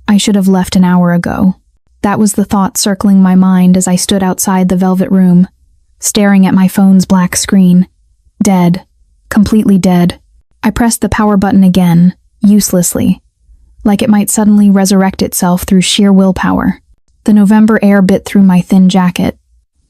I should have left an hour ago. That was the thought circling my mind as I stood outside the velvet room, staring at my phone's black screen. Dead. Completely dead. I pressed the power button again, uselessly, like it might suddenly resurrect itself through sheer willpower. The November air bit through my thin jacket.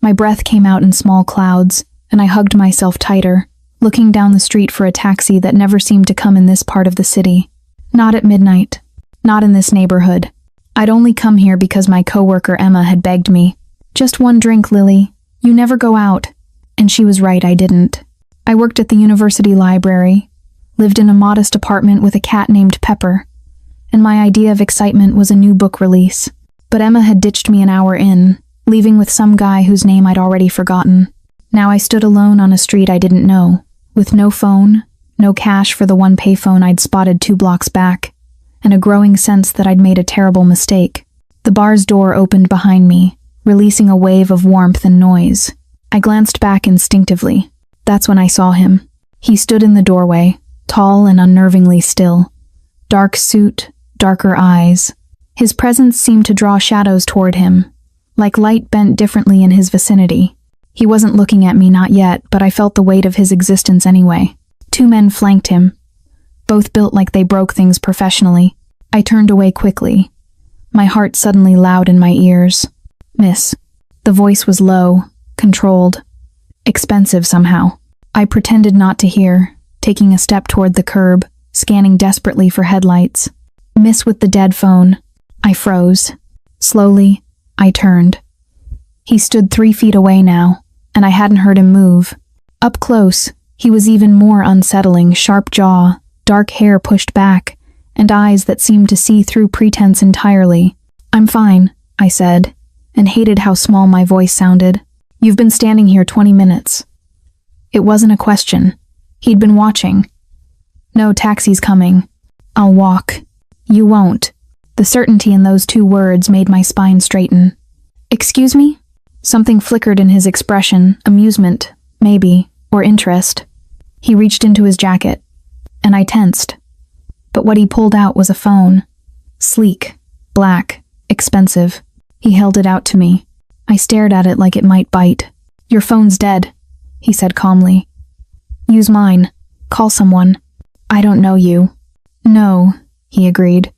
My breath came out in small clouds, and I hugged myself tighter, looking down the street for a taxi that never seemed to come in this part of the city. Not at midnight. Not in this neighborhood. I'd only come here because my coworker Emma had begged me. "Just one drink, Lily. You never go out." And she was right, I didn't. I worked at the university library, lived in a modest apartment with a cat named Pepper, and my idea of excitement was a new book release. But Emma had ditched me an hour in, leaving with some guy whose name I'd already forgotten. Now I stood alone on a street I didn't know, with no phone, no cash for the one payphone I'd spotted 2 blocks back, and a growing sense that I'd made a terrible mistake. The bar's door opened behind me, releasing a wave of warmth and noise. I glanced back instinctively. That's when I saw him. He stood in the doorway, tall and unnervingly still. Dark suit, darker eyes. His presence seemed to draw shadows toward him, like light bent differently in his vicinity. He wasn't looking at me, not yet, but I felt the weight of his existence anyway. 2 men flanked him, both built like they broke things professionally. I turned away quickly, my heart suddenly loud in my ears. "Miss." The voice was low, controlled, expensive somehow. I pretended not to hear, taking a step toward the curb, scanning desperately for headlights. "Miss with the dead phone." I froze. Slowly, I turned. He stood 3 feet away now, and I hadn't heard him move. Up close, he was even more unsettling, sharp jaw, dark hair pushed back, and eyes that seemed to see through pretense entirely. "I'm fine," I said, and hated how small my voice sounded. "You've been standing here 20 minutes. It wasn't a question. He'd been watching. "No, taxi's coming." "I'll walk." "You won't." The certainty in those 2 words made my spine straighten. "Excuse me?" Something flickered in his expression, amusement, maybe, or interest. He reached into his jacket, and I tensed. But what he pulled out was a phone. Sleek, black, expensive. He held it out to me. I stared at it like it might bite. "Your phone's dead," he said calmly. "Use mine. Call someone." "I don't know you." "No," he agreed.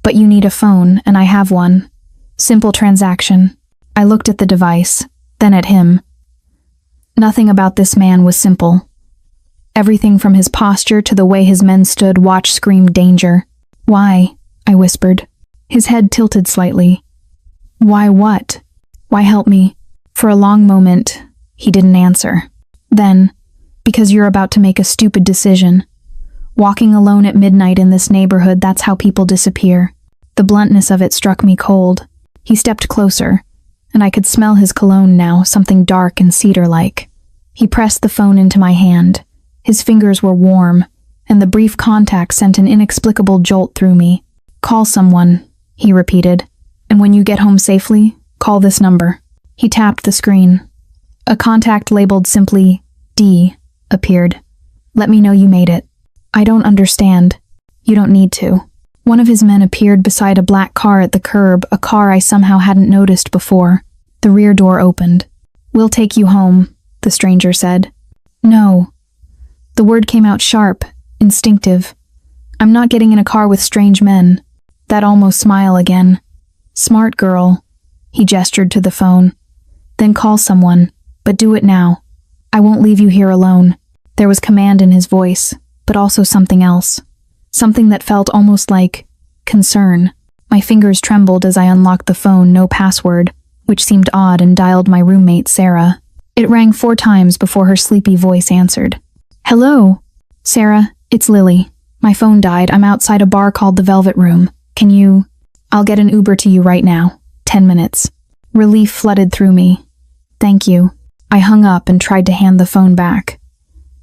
"But you need a phone, and I have one. Simple transaction." I looked at the device, then at him. Nothing about this man was simple. Everything from his posture to the way his men stood watch screamed danger. "Why?" I whispered. His head tilted slightly. "Why what?" "Why help me?" For a long moment, he didn't answer. Then, "Because you're about to make a stupid decision. Walking alone at midnight in this neighborhood, that's how people disappear." The bluntness of it struck me cold. He stepped closer, and I could smell his cologne now, something dark and cedar-like. He pressed the phone into my hand. His fingers were warm, and the brief contact sent an inexplicable jolt through me. "Call someone," he repeated, "and when you get home safely, call this number." He tapped the screen. A contact labeled simply D appeared. "Let me know you made it." "I don't understand." "You don't need to." One of his men appeared beside a black car at the curb, a car I somehow hadn't noticed before. The rear door opened. "We'll take you home," the stranger said. "No." The word came out sharp, instinctive. "I'm not getting in a car with strange men." That almost smile again. "Smart girl." He gestured to the phone. "Then call someone, but do it now. I won't leave you here alone." There was command in his voice, but also something else. Something that felt almost like concern. My fingers trembled as I unlocked the phone, no password, which seemed odd, and dialed my roommate, Sarah. It rang 4 times before her sleepy voice answered. "Hello?" "Sarah, it's Lily. My phone died. I'm outside a bar called the Velvet Room. Can you—" "I'll get an Uber to you right now. 10 minutes. Relief flooded through me. "Thank you." I hung up and tried to hand the phone back.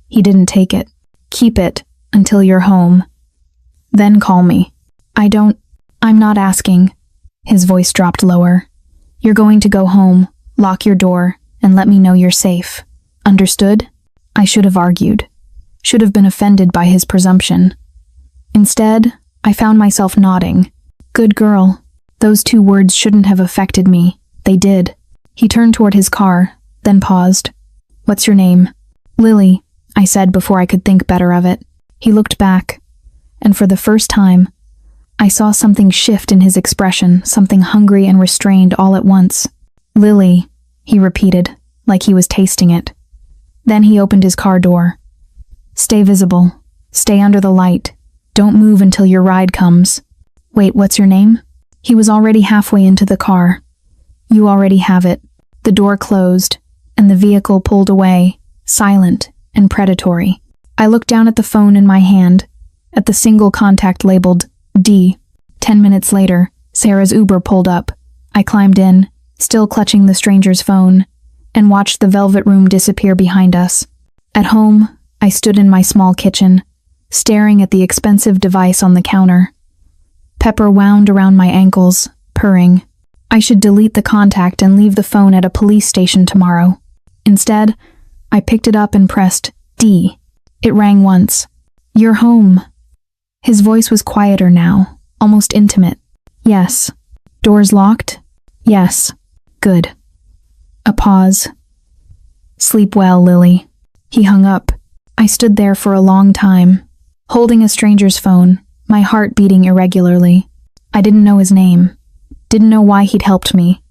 He didn't take it. "Keep it until you're home. Then call me." I'm not asking." His voice dropped lower. "You're going to go home, lock your door, and let me know you're safe. Understood?" I should have argued. Should have been offended by his presumption. Instead, I found myself nodding. Good girl. Those 2 words shouldn't have affected me. They did. He turned toward his car, then paused. What's your name? Lily, I said before I could think better of it. He looked back, and for the first time, I saw something shift in his expression, something hungry and restrained all at once. Lily, he repeated, like he was tasting it. Then he opened his car door. Stay visible. Stay under the light. Don't move until your ride comes. Wait, what's your name? He was already halfway into the car. You already have it. The door closed, and the vehicle pulled away, silent and predatory. I looked down at the phone in my hand, at the single contact labeled D. 10 minutes later, Sarah's Uber pulled up. I climbed in, still clutching the stranger's phone, and watched the velvet room disappear behind us. At home, I stood in my small kitchen, staring at the expensive device on the counter. Pepper wound around my ankles, purring. I should delete the contact and leave the phone at a police station tomorrow. Instead, I picked it up and pressed D. It rang once. You're home. His voice was quieter now, almost intimate. Yes. Doors locked? Yes. Good. A pause. Sleep well, Lily. He hung up. I stood there for a long time, holding a stranger's phone, my heart beating irregularly. I didn't know his name. Didn't know why he'd helped me.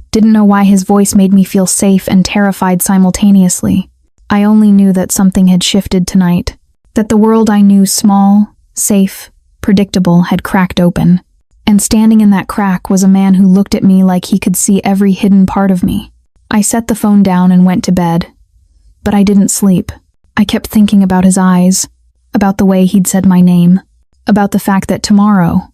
Didn't know why his voice made me feel safe and terrified simultaneously. I only knew that something had shifted tonight, that the world I knew small, safe, predictable had cracked open. And standing in that crack was a man who looked at me like he could see every hidden part of me. I set the phone down and went to bed. But I didn't sleep. I kept thinking about his eyes, about the way he'd said my name, about the fact that tomorrow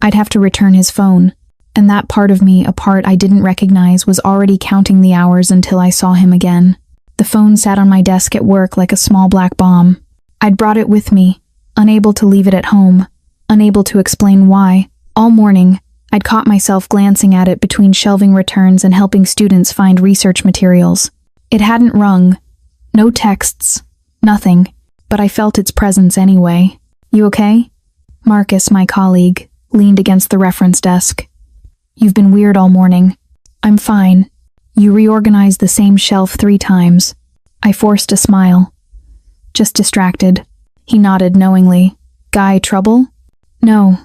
I'd have to return his phone, and that part of me, a part I didn't recognize, was already counting the hours until I saw him again. The phone sat on my desk at work like a small black bomb. I'd brought it with me, unable to leave it at home, unable to explain why. All morning, I'd caught myself glancing at it between shelving returns and helping students find research materials. It hadn't rung. No texts. Nothing. But I felt its presence anyway. You okay? Marcus, my colleague, leaned against the reference desk. You've been weird all morning. I'm fine. You reorganized the same shelf 3 times. I forced a smile. Just distracted. He nodded knowingly. Guy, trouble? No,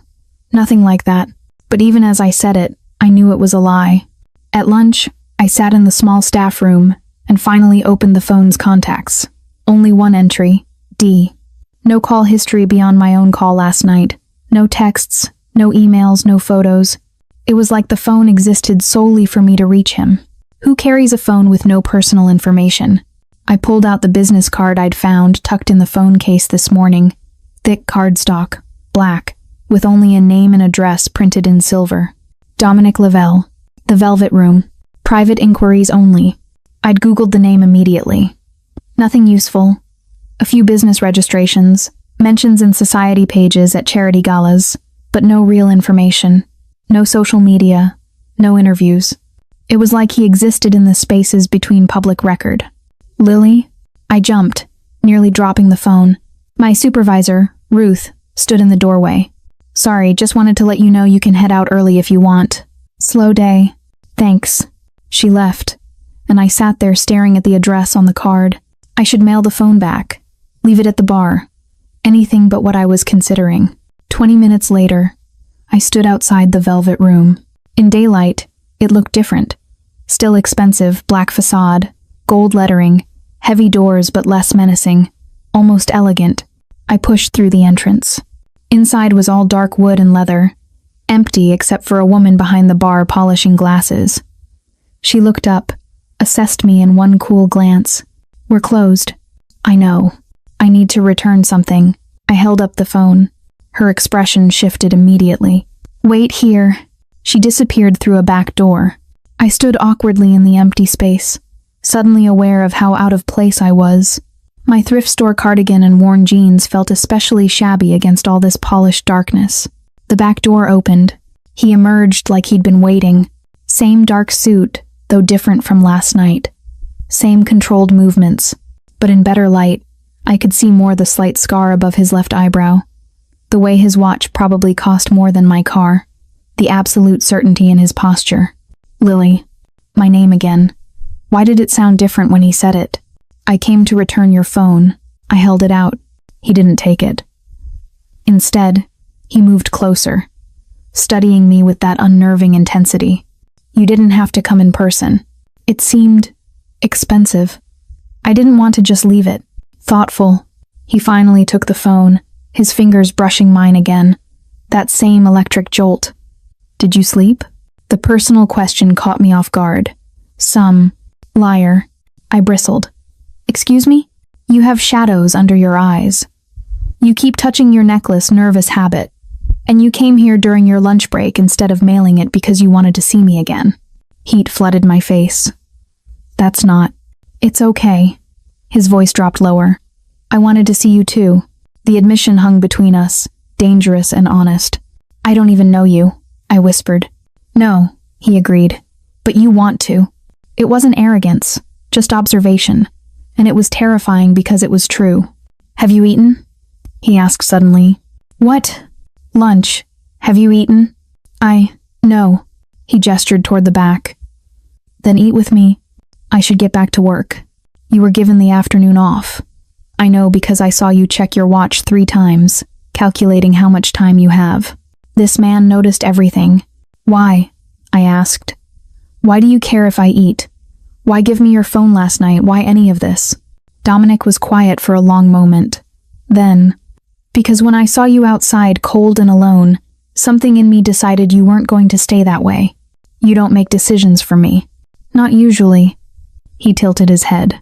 nothing like that. But even as I said it, I knew it was a lie. At lunch, I sat in the small staff room and finally opened the phone's contacts. Only one entry, D. No call history beyond my own call last night. No texts, no emails, no photos. It was like the phone existed solely for me to reach him. Who carries a phone with no personal information? I pulled out the business card I'd found tucked in the phone case this morning. Thick cardstock, black, with only a name and address printed in silver. Dominic Lavelle, The Velvet Room, private inquiries only. I'd Googled the name immediately. Nothing useful. A few business registrations, mentions in society pages at charity galas, but no real information. No social media, no interviews. It was like he existed in the spaces between public record. Lily? I jumped, nearly dropping the phone. My supervisor, Ruth, stood in the doorway. Sorry, just wanted to let you know you can head out early if you want. Slow day. Thanks. She left, and I sat there staring at the address on the card. I should mail the phone back. Leave it at the bar. Anything but what I was considering. 20 minutes later, I stood outside the velvet room. In daylight, it looked different. Still expensive, black facade, gold lettering, heavy doors but less menacing, almost elegant. I pushed through the entrance. Inside was all dark wood and leather, empty except for a woman behind the bar polishing glasses. She looked up, assessed me in one cool glance. We're closed. I know. I need to return something. I held up the phone. Her expression shifted immediately. Wait here. She disappeared through a back door. I stood awkwardly in the empty space, suddenly aware of how out of place I was. My thrift store cardigan and worn jeans felt especially shabby against all this polished darkness. The back door opened. He emerged like he'd been waiting. Same dark suit, though different from last night. Same controlled movements, but in better light, I could see more the slight scar above his left eyebrow. The way his watch probably cost more than my car. the absolute certainty in his posture. Lily. My name again. Why did it sound different when he said it? I came to return your phone. I held it out. He didn't take it. Instead, he moved closer, studying me with that unnerving intensity. You didn't have to come in person. It seemed expensive. I didn't want to just leave it. Thoughtful. He finally took the phone, his fingers brushing mine again. That same electric jolt. Did you sleep? The personal question caught me off guard. Liar. I bristled. Excuse me? You have shadows under your eyes. You keep touching your necklace, nervous habit. And you came here during your lunch break instead of mailing it because you wanted to see me again. Heat flooded my face. That's not. It's okay. His voice dropped lower. I wanted to see you too. The admission hung between us, dangerous and honest. I don't even know you, I whispered. No, he agreed. But you want to. It wasn't arrogance, just observation. And it was terrifying because it was true. Have you eaten? He asked suddenly. What? Lunch. Have you eaten? No. He gestured toward the back. Then eat with me. I should get back to work. You were given the afternoon off. I know because I saw you check your watch 3 times, calculating how much time you have. This man noticed everything. Why? I asked. Why do you care if I eat? Why give me your phone last night? Why any of this? Dominic was quiet for a long moment. Then, because when I saw you outside cold and alone, something in me decided you weren't going to stay that way. You don't make decisions for me. Not usually. He tilted his head.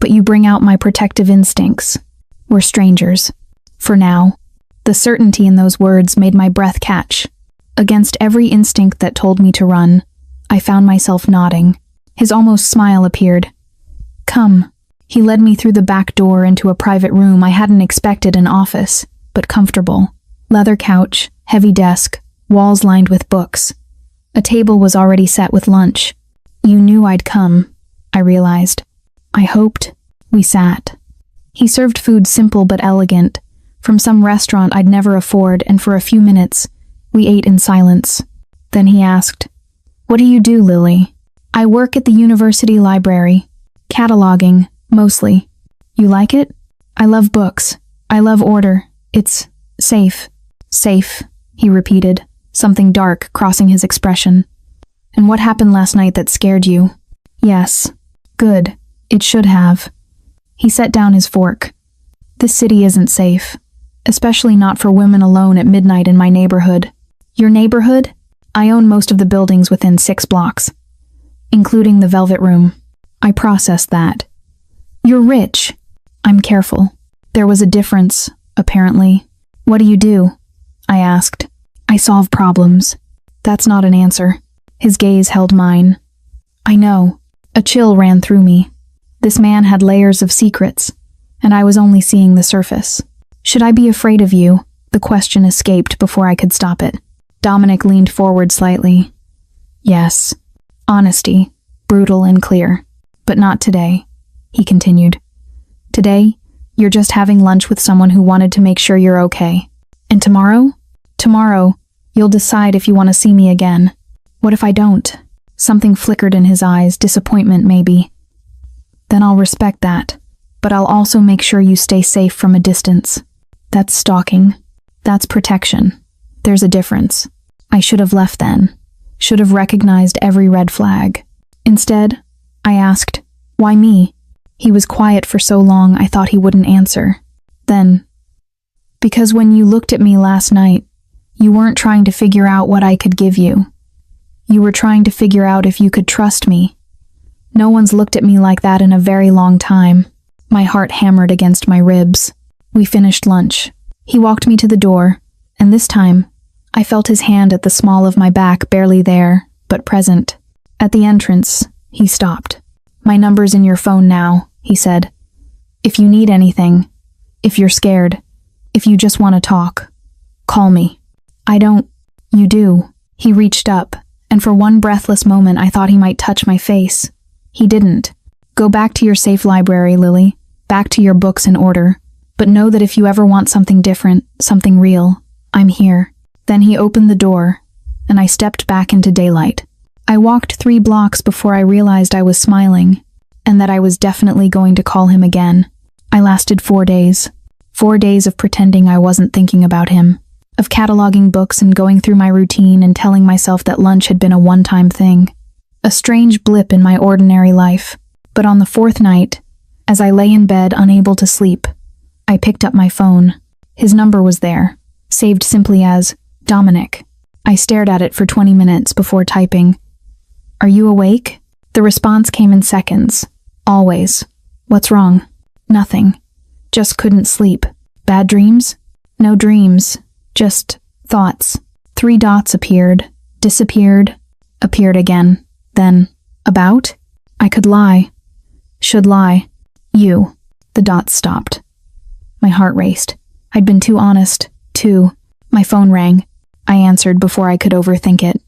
But you bring out my protective instincts. We're strangers. For now. The certainty in those words made my breath catch. Against every instinct that told me to run, I found myself nodding. His almost smile appeared. Come. He led me through the back door into a private room I hadn't expected an office, but comfortable. Leather couch, heavy desk, walls lined with books. A table was already set with lunch. You knew I'd come, I realized. I hoped. We sat. He served food simple but elegant, from some restaurant I'd never afford, and for a few minutes, we ate in silence. Then he asked, What do you do, Lily? I work at the university library. Cataloging, mostly. You like it? I love books. I love order. It's safe. Safe, he repeated, something dark crossing his expression. And what happened last night that scared you? Yes. Good. It should have. He set down his fork. This city isn't safe. Especially not for women alone at midnight in my neighborhood. Your neighborhood? I own most of the buildings within 6 blocks. Including the Velvet Room. I processed that. You're rich. I'm careful. There was a difference, apparently. What do you do? I asked. I solve problems. That's not an answer. His gaze held mine. I know. A chill ran through me. This man had layers of secrets, and I was only seeing the surface. Should I be afraid of you? The question escaped before I could stop it. Dominic leaned forward slightly. Yes. Honesty, brutal and clear. But not today, he continued. Today, you're just having lunch with someone who wanted to make sure you're okay. And tomorrow? Tomorrow, you'll decide if you want to see me again. What if I don't? Something flickered in his eyes, disappointment maybe. Then I'll respect that. But I'll also make sure you stay safe from a distance. That's stalking. That's protection. There's a difference. I should have left then. Should have recognized every red flag. Instead, I asked, why me? He was quiet for so long I thought he wouldn't answer. Then, because when you looked at me last night, you weren't trying to figure out what I could give you. You were trying to figure out if you could trust me. No one's looked at me like that in a very long time. My heart hammered against my ribs. We finished lunch. He walked me to the door, and this time, I felt his hand at the small of my back, barely there, but present. At the entrance, he stopped. My number's in your phone now, he said. If you need anything, if you're scared, if you just want to talk, call me. I don't. You do. He reached up, and for one breathless moment I thought he might touch my face. He didn't. Go back to your safe library, Lily. Back to your books in order. But know that if you ever want something different, something real, I'm here. Then he opened the door, and I stepped back into daylight. I walked 3 blocks before I realized I was smiling, and that I was definitely going to call him again. I lasted 4 days. 4 days of pretending I wasn't thinking about him, of cataloging books and going through my routine and telling myself that lunch had been a one-time thing. A strange blip in my ordinary life. But on the 4th night, as I lay in bed unable to sleep, I picked up my phone. His number was there, saved simply as Dominic. I stared at it for 20 minutes before typing, "Are you awake?" The response came in seconds. Always. "What's wrong?" "Nothing. Just couldn't sleep." "Bad dreams?" "No dreams. Just thoughts." 3 dots appeared, disappeared, appeared again. Then, "About?" I could lie. Should lie. "You." The dots stopped. My heart raced. I'd been too honest. My phone rang. I answered before I could overthink it.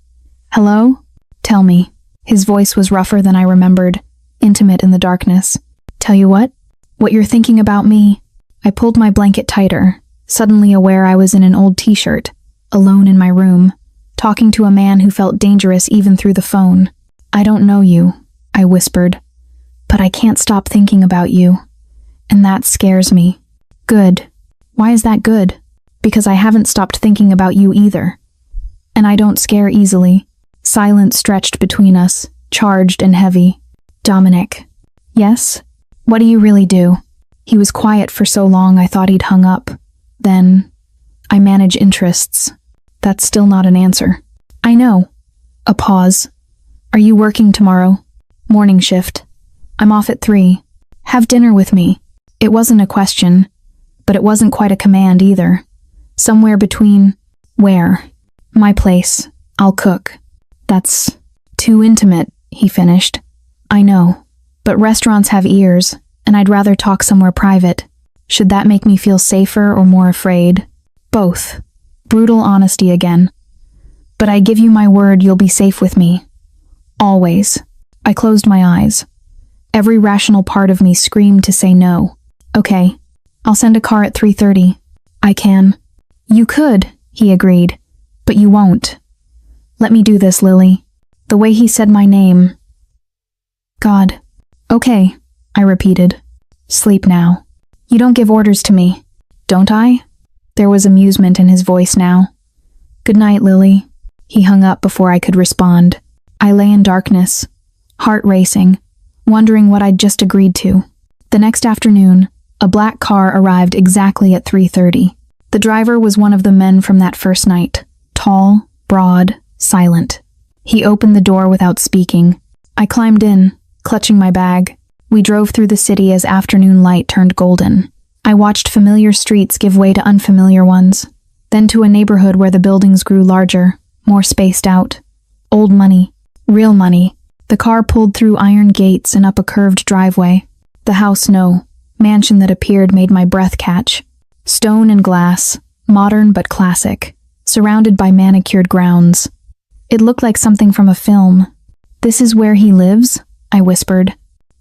"Hello?" "Tell me." His voice was rougher than I remembered, intimate in the darkness. "Tell you what? What you're thinking about me." I pulled my blanket tighter, suddenly aware I was in an old t-shirt, alone in my room, talking to a man who felt dangerous even through the phone. "I don't know you," I whispered, "but I can't stop thinking about you, and that scares me." "Good." "Why is that good?" "Because I haven't stopped thinking about you either. And I don't scare easily." Silence stretched between us, charged and heavy. "Dominic." "Yes? What do you really do?" He was quiet for so long I thought he'd hung up. Then, "I manage interests." That's still not an answer. "I know." A pause. "Are you working tomorrow?" "Morning shift." "I'm off at 3. Have dinner with me." It wasn't a question, but it wasn't quite a command either. Somewhere between, "Where?" "My place. I'll cook." "That's too intimate," he finished. "I know, but restaurants have ears, and I'd rather talk somewhere private." Should that make me feel safer or more afraid? Both. Brutal honesty again. "But I give you my word you'll be safe with me. Always." I closed my eyes. Every rational part of me screamed to say no. "Okay, I'll send a car at 3:30. "I can." "You could," he agreed, "but you won't." "Let me do this, Lily." The way he said my name. God. "Okay," I repeated. "Sleep now." "You don't give orders to me." "Don't I?" There was amusement in his voice now. "Good night, Lily." He hung up before I could respond. I lay in darkness, heart racing, wondering what I'd just agreed to. The next afternoon, a black car arrived exactly at 3:30. The driver was one of the men from that first night. Tall, broad, silent. He opened the door without speaking. I climbed in, clutching my bag. We drove through the city as afternoon light turned golden. I watched familiar streets give way to unfamiliar ones, then to a neighborhood where the buildings grew larger, more spaced out. Old money. Real money. The car pulled through iron gates and up a curved driveway. The house, no. Mansion that appeared made my breath catch. Stone and glass, modern but classic, surrounded by manicured grounds. It looked like something from a film. "This is where he lives?" I whispered.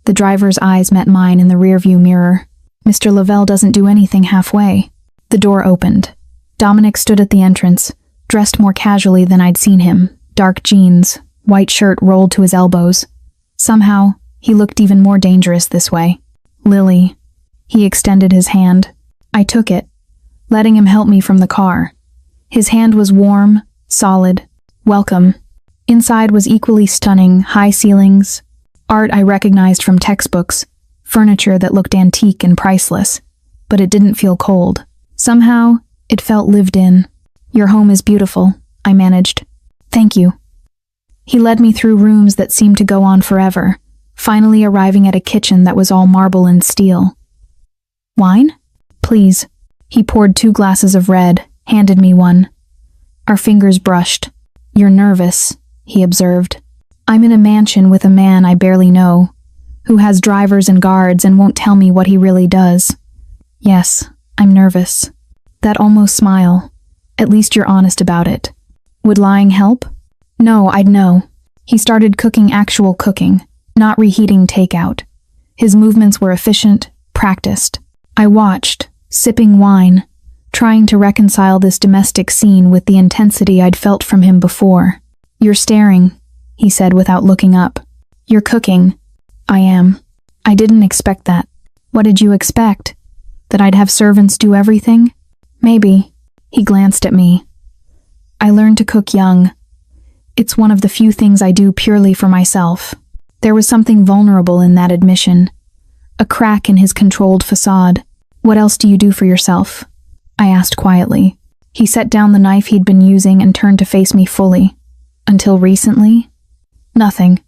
The driver's eyes met mine in the rearview mirror. "Mr. Lavelle doesn't do anything halfway." The door opened. Dominic stood at the entrance, dressed more casually than I'd seen him. Dark jeans, white shirt rolled to his elbows. Somehow, he looked even more dangerous this way. "Lily." He extended his hand. I took it, letting him help me from the car. His hand was warm, solid. "Welcome." Inside was equally stunning, high ceilings, art I recognized from textbooks, furniture that looked antique and priceless, but it didn't feel cold. Somehow, it felt lived in. "Your home is beautiful," I managed. "Thank you." He led me through rooms that seemed to go on forever, finally arriving at a kitchen that was all marble and steel. "Wine?" "Please." He poured 2 glasses of red, handed me one. Our fingers brushed. "You're nervous," he observed. "I'm in a mansion with a man I barely know, who has drivers and guards and won't tell me what he really does." "Yes, I'm nervous." That almost smile. "At least you're honest about it." "Would lying help?" "No, I'd know." He started cooking actual cooking, not reheating takeout. His movements were efficient, practiced. I watched, sipping wine, trying to reconcile this domestic scene with the intensity I'd felt from him before. "You're staring," he said without looking up. "You're cooking." "I am." "I didn't expect that." "What did you expect? That I'd have servants do everything?" "Maybe." He glanced at me. "I learned to cook young. It's one of the few things I do purely for myself." There was something vulnerable in that admission, a crack in his controlled facade. "What else do you do for yourself?" I asked quietly. He set down the knife he'd been using and turned to face me fully. "Until recently?" "Nothing."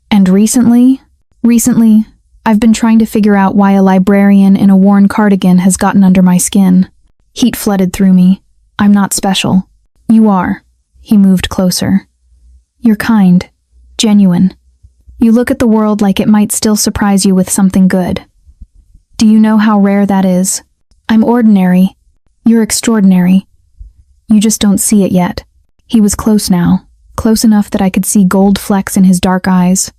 "And recently?" "Recently, I've been trying to figure out why a librarian in a worn cardigan has gotten under my skin." Heat flooded through me. "I'm not special." "You are." He moved closer. "You're kind. Genuine. You look at the world like it might still surprise you with something good. Do you know how rare that is? I'm ordinary. You're extraordinary. You just don't see it yet." He was close now, close enough that I could see gold flecks in his dark eyes,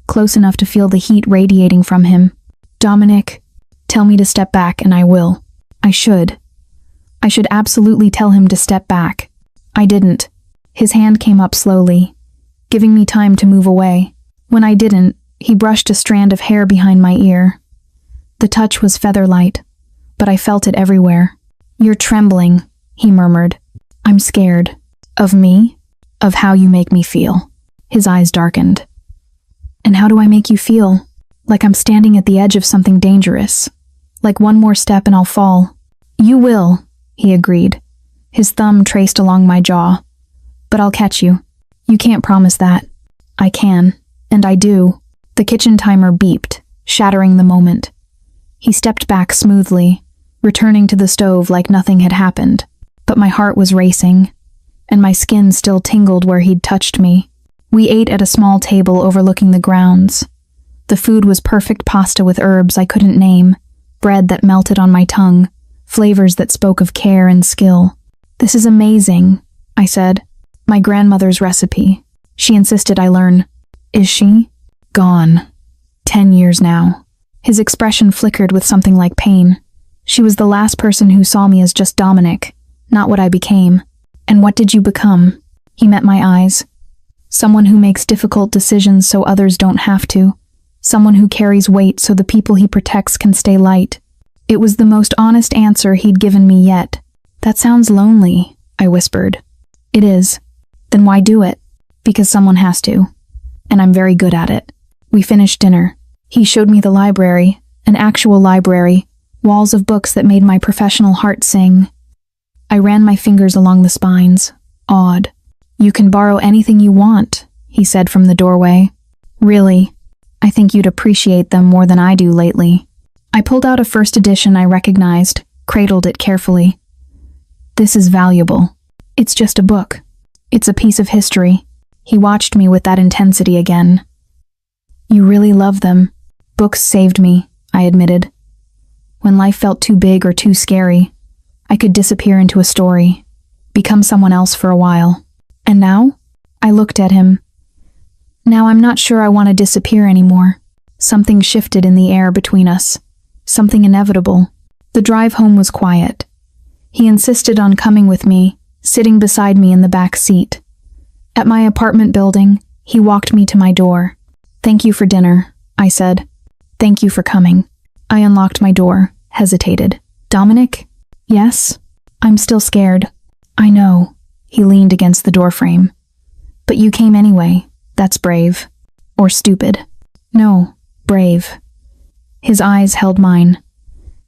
close enough to feel the heat radiating from him. "Dominic, tell me to step back and I will." I should. I should absolutely tell him to step back. I didn't. His hand came up slowly, giving me time to move away. When I didn't, he brushed a strand of hair behind my ear. The touch was feather-light, but I felt it everywhere. "You're trembling," he murmured. "I'm scared." "Of me? Of how you make me feel." His eyes darkened. "And how do I make you feel?" "Like I'm standing at the edge of something dangerous. Like one more step and I'll fall." "You will," he agreed. His thumb traced along my jaw. "But I'll catch you." "You can't promise that." "I can. And I do." The kitchen timer beeped, shattering the moment. He stepped back smoothly, returning to the stove like nothing had happened. But my heart was racing, and my skin still tingled where he'd touched me. We ate at a small table overlooking the grounds. The food was perfect pasta with herbs I couldn't name, bread that melted on my tongue, flavors that spoke of care and skill. "This is amazing," I said. "My grandmother's recipe. She insisted I learn." "Is she?" "Gone. 10 years now." His expression flickered with something like pain. "She was the last person who saw me as just Dominic, not what I became." "And what did you become?" He met my eyes. "Someone who makes difficult decisions so others don't have to. Someone who carries weight so the people he protects can stay light." It was the most honest answer he'd given me yet. "That sounds lonely," I whispered. "It is." "Then why do it?" "Because someone has to. And I'm very good at it." We finished dinner. He showed me the library, an actual library, walls of books that made my professional heart sing. I ran my fingers along the spines, awed. "You can borrow anything you want," he said from the doorway. "Really? I think you'd appreciate them more than I do lately." I pulled out a first edition I recognized, cradled it carefully. "This is valuable. It's just a book. It's a piece of history." He watched me with that intensity again. "You really love them." "Books saved me," I admitted. When life felt too big or too scary, I could disappear into a story, become someone else for a while. "And now?" I looked at him. "Now I'm not sure I want to disappear anymore." Something shifted in the air between us. Something inevitable. The drive home was quiet. He insisted on coming with me, sitting beside me in the back seat. At my apartment building, he walked me to my door. "Thank you for dinner," I said. "Thank you for coming." I unlocked my door, hesitated. "Dominic?" "Yes?" "I'm still scared." "I know." He leaned against the doorframe. "But you came anyway. That's brave. Or stupid." "No, brave." His eyes held mine.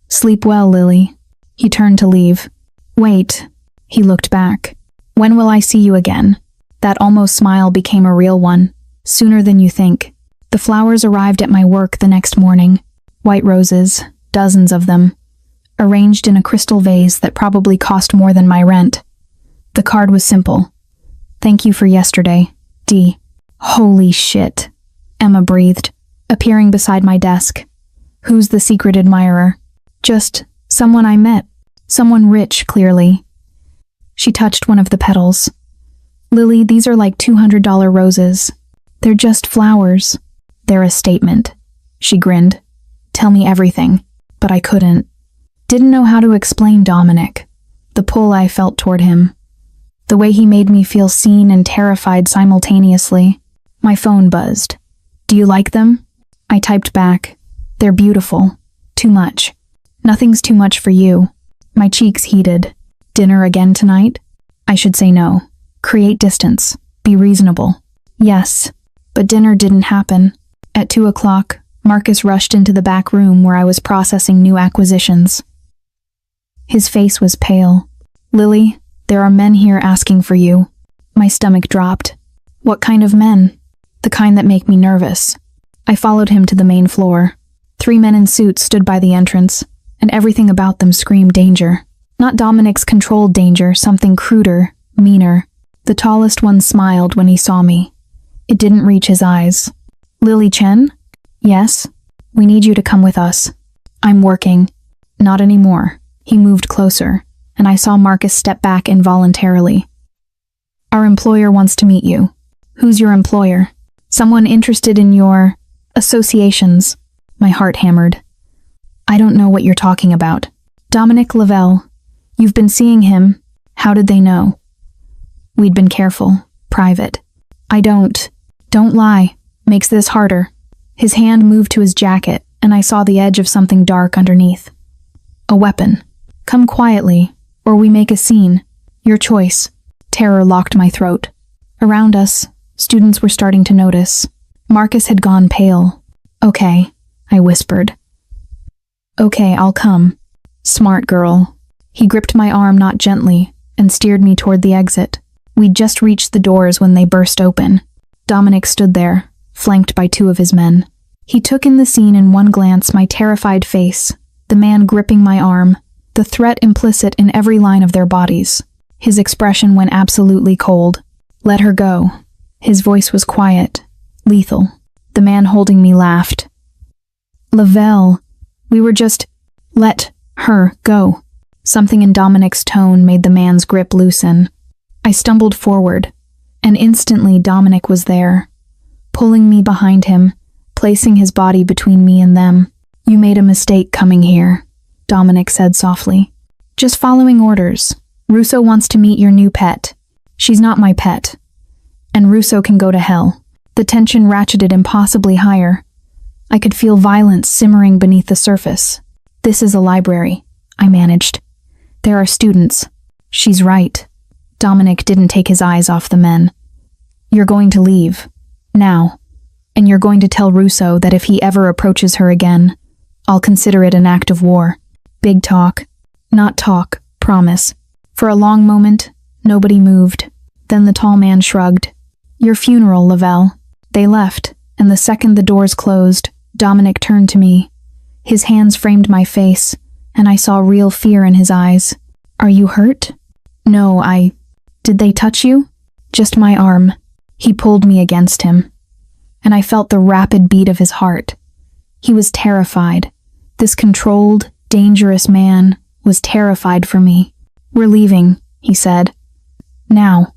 "Sleep well, Lily." He turned to leave. "Wait." He looked back. "When will I see you again?" That almost smile became a real one. "Sooner than you think." The flowers arrived at my work the next morning. White roses, dozens of them, arranged in a crystal vase that probably cost more than my rent. The card was simple. "Thank you for yesterday, D." "Holy shit," Emma breathed, appearing beside my desk. "Who's the secret admirer?" "Just someone I met. Someone rich, clearly." She touched one of the petals. "Lily, these are like $200 roses. They're just flowers." "They're a statement." She grinned. "Tell me everything." But I couldn't. Didn't know how to explain Dominic. the pull I felt toward him. The way he made me feel seen and terrified simultaneously. My phone buzzed. "Do you like them?" I typed back. "They're beautiful. Too much." "Nothing's too much for you." My cheeks heated. "Dinner again tonight?" I should say no. Create distance. Be reasonable. Yes. But dinner didn't happen. At 2 o'clock, Marcus rushed into the back room where I was processing new acquisitions. His face was pale. "Lily, there are men here asking for you." My stomach dropped. "What kind of men?" "The kind that make me nervous." I followed him to the main floor. 3 men in suits stood by the entrance, and everything about them screamed danger. Not Dominic's controlled danger, something cruder, meaner. The tallest one smiled when he saw me. It didn't reach his eyes. "Lily Chen?" "Yes. We need you to come with us." "I'm working." "Not anymore." He moved closer, and I saw Marcus step back involuntarily. "Our employer wants to meet you." "Who's your employer?" "Someone interested in your associations." My heart hammered. "I don't know what you're talking about." "Dominic Lavelle. You've been seeing him." "How did they know?" "We'd been careful. Private." "I don't lie. Makes this harder." His hand moved to his jacket, and I saw the edge of something dark underneath. "A weapon. Come quietly, or we make a scene. Your choice." Terror locked my throat. Around us, students were starting to notice. Marcus had gone pale. "Okay," I whispered. "Okay, I'll come." "Smart girl." He gripped my arm not gently and steered me toward the exit. We'd just reached the doors when they burst open. Dominic stood there, flanked by 2 of his men. He took in the scene in one glance, my terrified face, the man gripping my arm, the threat implicit in every line of their bodies. His expression went absolutely cold. "Let her go." His voice was quiet, lethal. The man holding me laughed. "Lavelle, we were just... let her go." Something in Dominic's tone made the man's grip loosen. I stumbled forward, and instantly Dominic was there, pulling me behind him, placing his body between me and them. "You made a mistake coming here," Dominic said softly. "Just following orders. Russo wants to meet your new pet." "She's not my pet." "And Russo can go to hell." The tension ratcheted impossibly higher. I could feel violence simmering beneath the surface. "This is a library," I managed. "There are students." "She's right." Dominic didn't take his eyes off the men. "You're going to leave. Now. And you're going to tell Russo that if he ever approaches her again, I'll consider it an act of war. Big talk." "Not talk, promise." For a long moment, nobody moved. Then the tall man shrugged. "Your funeral, Lavelle." They left, and the second the doors closed, Dominic turned to me. His hands framed my face, and I saw real fear in his eyes. "Are you hurt?" "No, Did they touch you?" "Just my arm." He pulled me against him, and I felt the rapid beat of his heart. He was terrified. This controlled, dangerous man was terrified for me. "We're leaving," he said. "Now."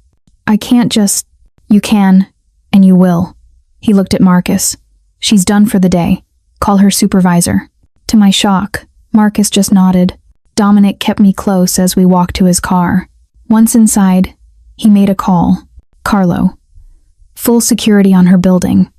"I can't just..." "You can, and you will." He looked at Marcus. "She's done for the day. Call her supervisor." To my shock, Marcus just nodded. Dominic kept me close as we walked to his car. Once inside, he made a call. "Carlo. Full security on her building.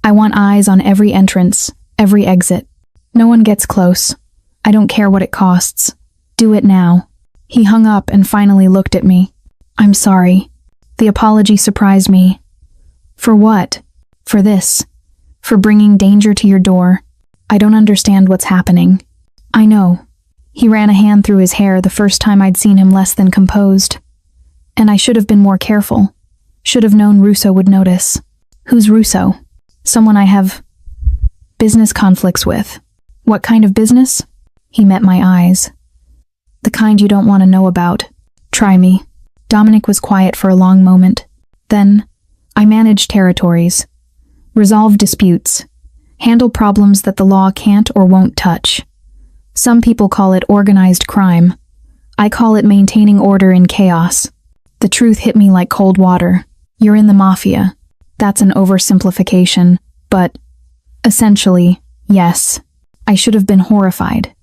I want eyes on every entrance, every exit. No one gets close. I don't care what it costs. Do it now." He hung up and finally looked at me. "I'm sorry." The apology surprised me. "For what?" "For this. For bringing danger to your door. I don't understand what's happening." "I know." He ran a hand through his hair, the first time I'd seen him less than composed. "And I should have been more careful. Should have known Russo would notice." "Who's Russo?" "Someone I have business conflicts with." "What kind of business?" He met my eyes. "The kind you don't want to know about. Try me." Dominic was quiet for a long moment. Then, "I manage territories. Resolve disputes. Handle problems that the law can't or won't touch. Some people call it organized crime. I call it maintaining order in chaos." The truth hit me like cold water. "You're in the Mafia." That's an oversimplification, but essentially, yes. I should have been horrified.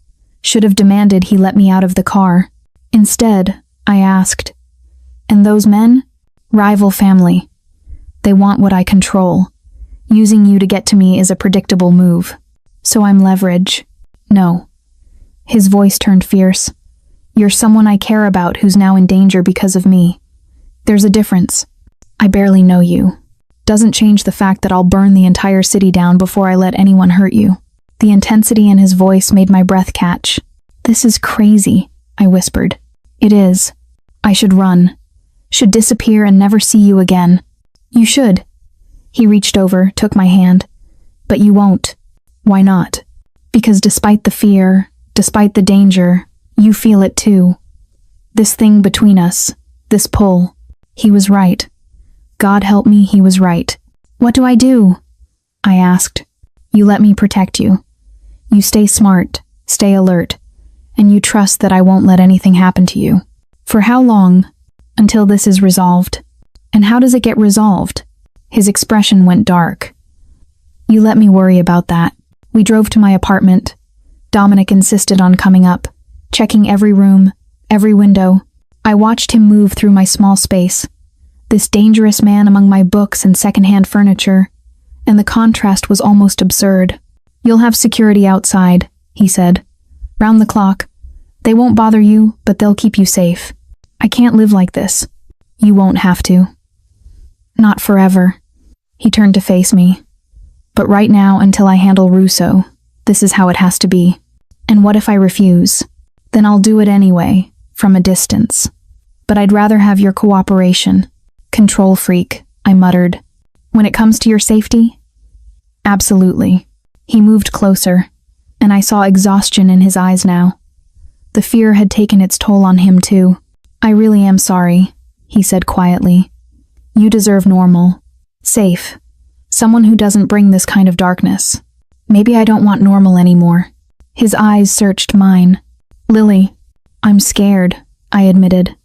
Should have demanded he let me out of the car. Instead, I asked, "And those men? Rival family. They want what I control. Using you to get to me is a predictable move. So I'm leverage." "No." His voice turned fierce. "You're someone I care about who's now in danger because of me. There's a difference. I barely know you. Doesn't change the fact that I'll burn the entire city down before I let anyone hurt you." The intensity in his voice made my breath catch. "This is crazy," I whispered. "It is. I should run. Should disappear and never see you again." "You should." He reached over, took my hand. "But you won't." "Why not?" "Because despite the fear, despite the danger, you feel it too. This thing between us, this pull." He was right. God help me, he was right. "What do I do?" I asked. "You let me protect you. You stay smart, stay alert, and you trust that I won't let anything happen to you." "For how long?" "Until this is resolved." "And how does it get resolved?" His expression went dark. "You let me worry about that." We drove to my apartment. Dominic insisted on coming up, checking every room, every window. I watched him move through my small space, this dangerous man among my books and secondhand furniture, and the contrast was almost absurd. "You'll have security outside," he said. "Round the clock. They won't bother you, but they'll keep you safe. I can't live like this." "You won't have to." "Not forever." He turned to face me. "But right now, until I handle Russo, this is how it has to be. And what if I refuse? Then I'll do it anyway, from a distance. But I'd rather have your cooperation." "Control freak," I muttered. "When it comes to your safety?" "Absolutely." He moved closer, and I saw exhaustion in his eyes now. The fear had taken its toll on him too. "I really am sorry," he said quietly. "You deserve normal. Safe. Someone who doesn't bring this kind of darkness. Maybe I don't want normal anymore." His eyes searched mine. "Lily, I'm scared," I admitted.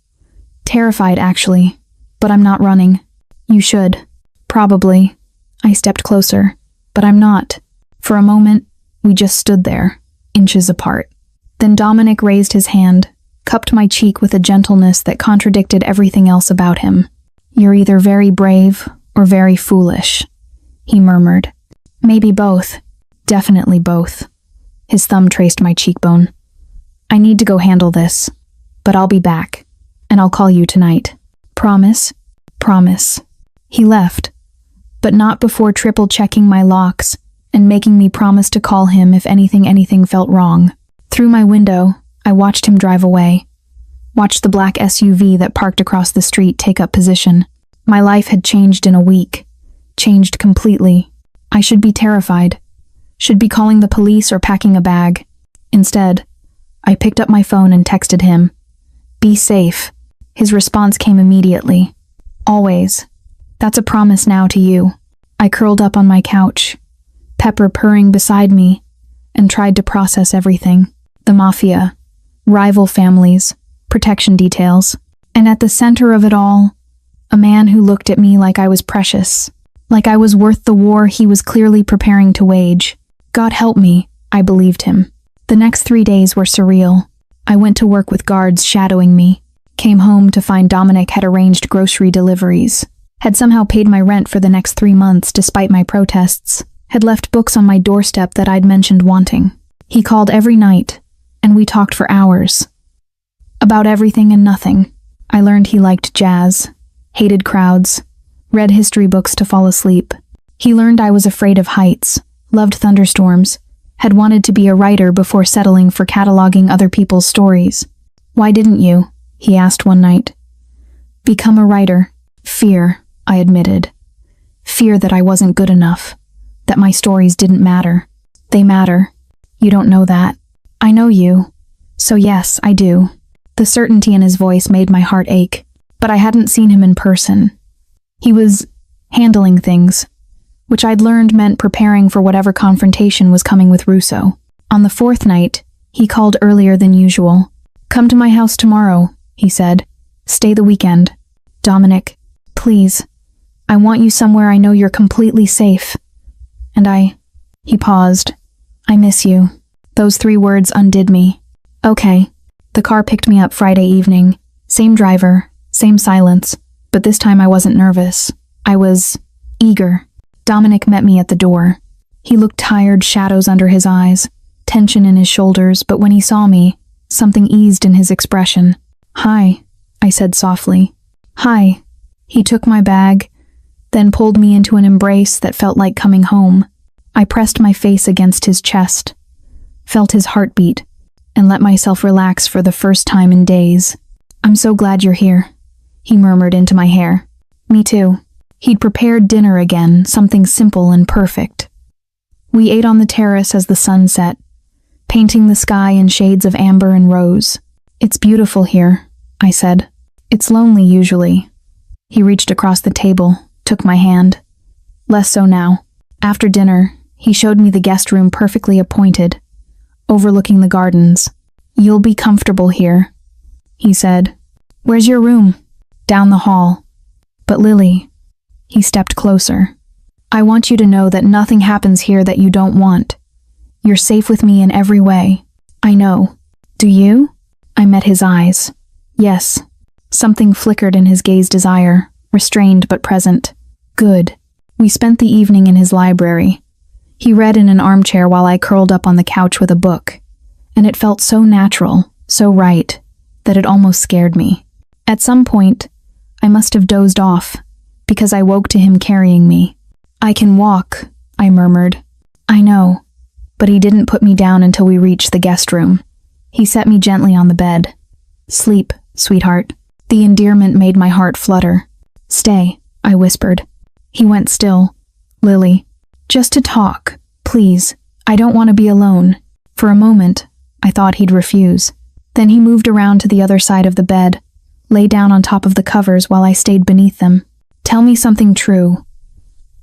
"Terrified, actually. But I'm not running." "You should." "Probably." I stepped closer. "But I'm not." For a moment, we just stood there, inches apart. Then Dominic raised his hand, cupped my cheek with a gentleness that contradicted everything else about him. "You're either very brave or very foolish," he murmured. "Maybe both. Definitely both." His thumb traced my cheekbone. "I need to go handle this, but I'll be back, and I'll call you tonight." "Promise?" "Promise." He left, but not before triple-checking my locks and making me promise to call him if anything felt wrong. Through my window, I watched him drive away. Watched the black SUV that parked across the street take up position. My life had changed in a week. Changed completely. I should be terrified. Should be calling the police or packing a bag. Instead, I picked up my phone and texted him. "Be safe." His response came immediately. "Always. That's a promise now to you." I curled up on my couch, Pepper purring beside me, and tried to process everything. The Mafia, rival families, protection details, and at the center of it all, a man who looked at me like I was precious, like I was worth the war he was clearly preparing to wage. God help me, I believed him. The next 3 days were surreal. I went to work with guards shadowing me, came home to find Dominic had arranged grocery deliveries, had somehow paid my rent for the next 3 months despite my protests, had left books on my doorstep that I'd mentioned wanting. He called every night, and we talked for hours. About everything and nothing. I learned he liked jazz, hated crowds, read history books to fall asleep. He learned I was afraid of heights, loved thunderstorms, had wanted to be a writer before settling for cataloging other people's stories. "Why didn't you?" he asked one night. "Become a writer." "Fear," I admitted. "Fear that I wasn't good enough, that my stories didn't matter." "They matter. You don't know that." "I know you. So yes, I do." The certainty in his voice made my heart ache, but I hadn't seen him in person. He was handling things, which I'd learned meant preparing for whatever confrontation was coming with Russo. On the 4th night, he called earlier than usual. "Come to my house tomorrow," he said. "Stay the weekend. Dominic, please. I want you somewhere I know you're completely safe. And he paused. "I miss you." Those 3 words undid me. "Okay." The car picked me up Friday evening. Same driver, same silence, but this time I wasn't nervous. I was eager. Dominic met me at the door. He looked tired, shadows under his eyes, tension in his shoulders, but when he saw me, something eased in his expression. "Hi," I said softly. "Hi." He took my bag, then pulled me into an embrace that felt like coming home. I pressed my face against his chest, felt his heartbeat, and let myself relax for the first time in days. "I'm so glad you're here," he murmured into my hair. "Me too." He'd prepared dinner again, something simple and perfect. We ate on the terrace as the sun set, painting the sky in shades of amber and rose. "It's beautiful here," I said. "It's lonely usually." He reached across the table, took my hand. Less so now. After dinner, he showed me the guest room perfectly appointed, overlooking the gardens. "You'll be comfortable here," he said. "Where's your room?" "Down the hall." "But Lily," he stepped closer, "I want you to know that nothing happens here that you don't want. You're safe with me in every way." "I know. Do you?" I met his eyes. Yes. Something flickered in his gaze, desire, restrained but present. Good. We spent the evening in his library. He read in an armchair while I curled up on the couch with a book, and it felt so natural, so right, that it almost scared me. At some point, I must have dozed off, because I woke to him carrying me. "I can walk," I murmured. "I know." But he didn't put me down until we reached the guest room. He set me gently on the bed. "Sleep, sweetheart." The endearment made my heart flutter. "Stay," I whispered. He went still. "Lily, just to talk, please. I don't want to be alone." For a moment, I thought he'd refuse. Then he moved around to the other side of the bed, lay down on top of the covers while I stayed beneath them. "Tell me something true,"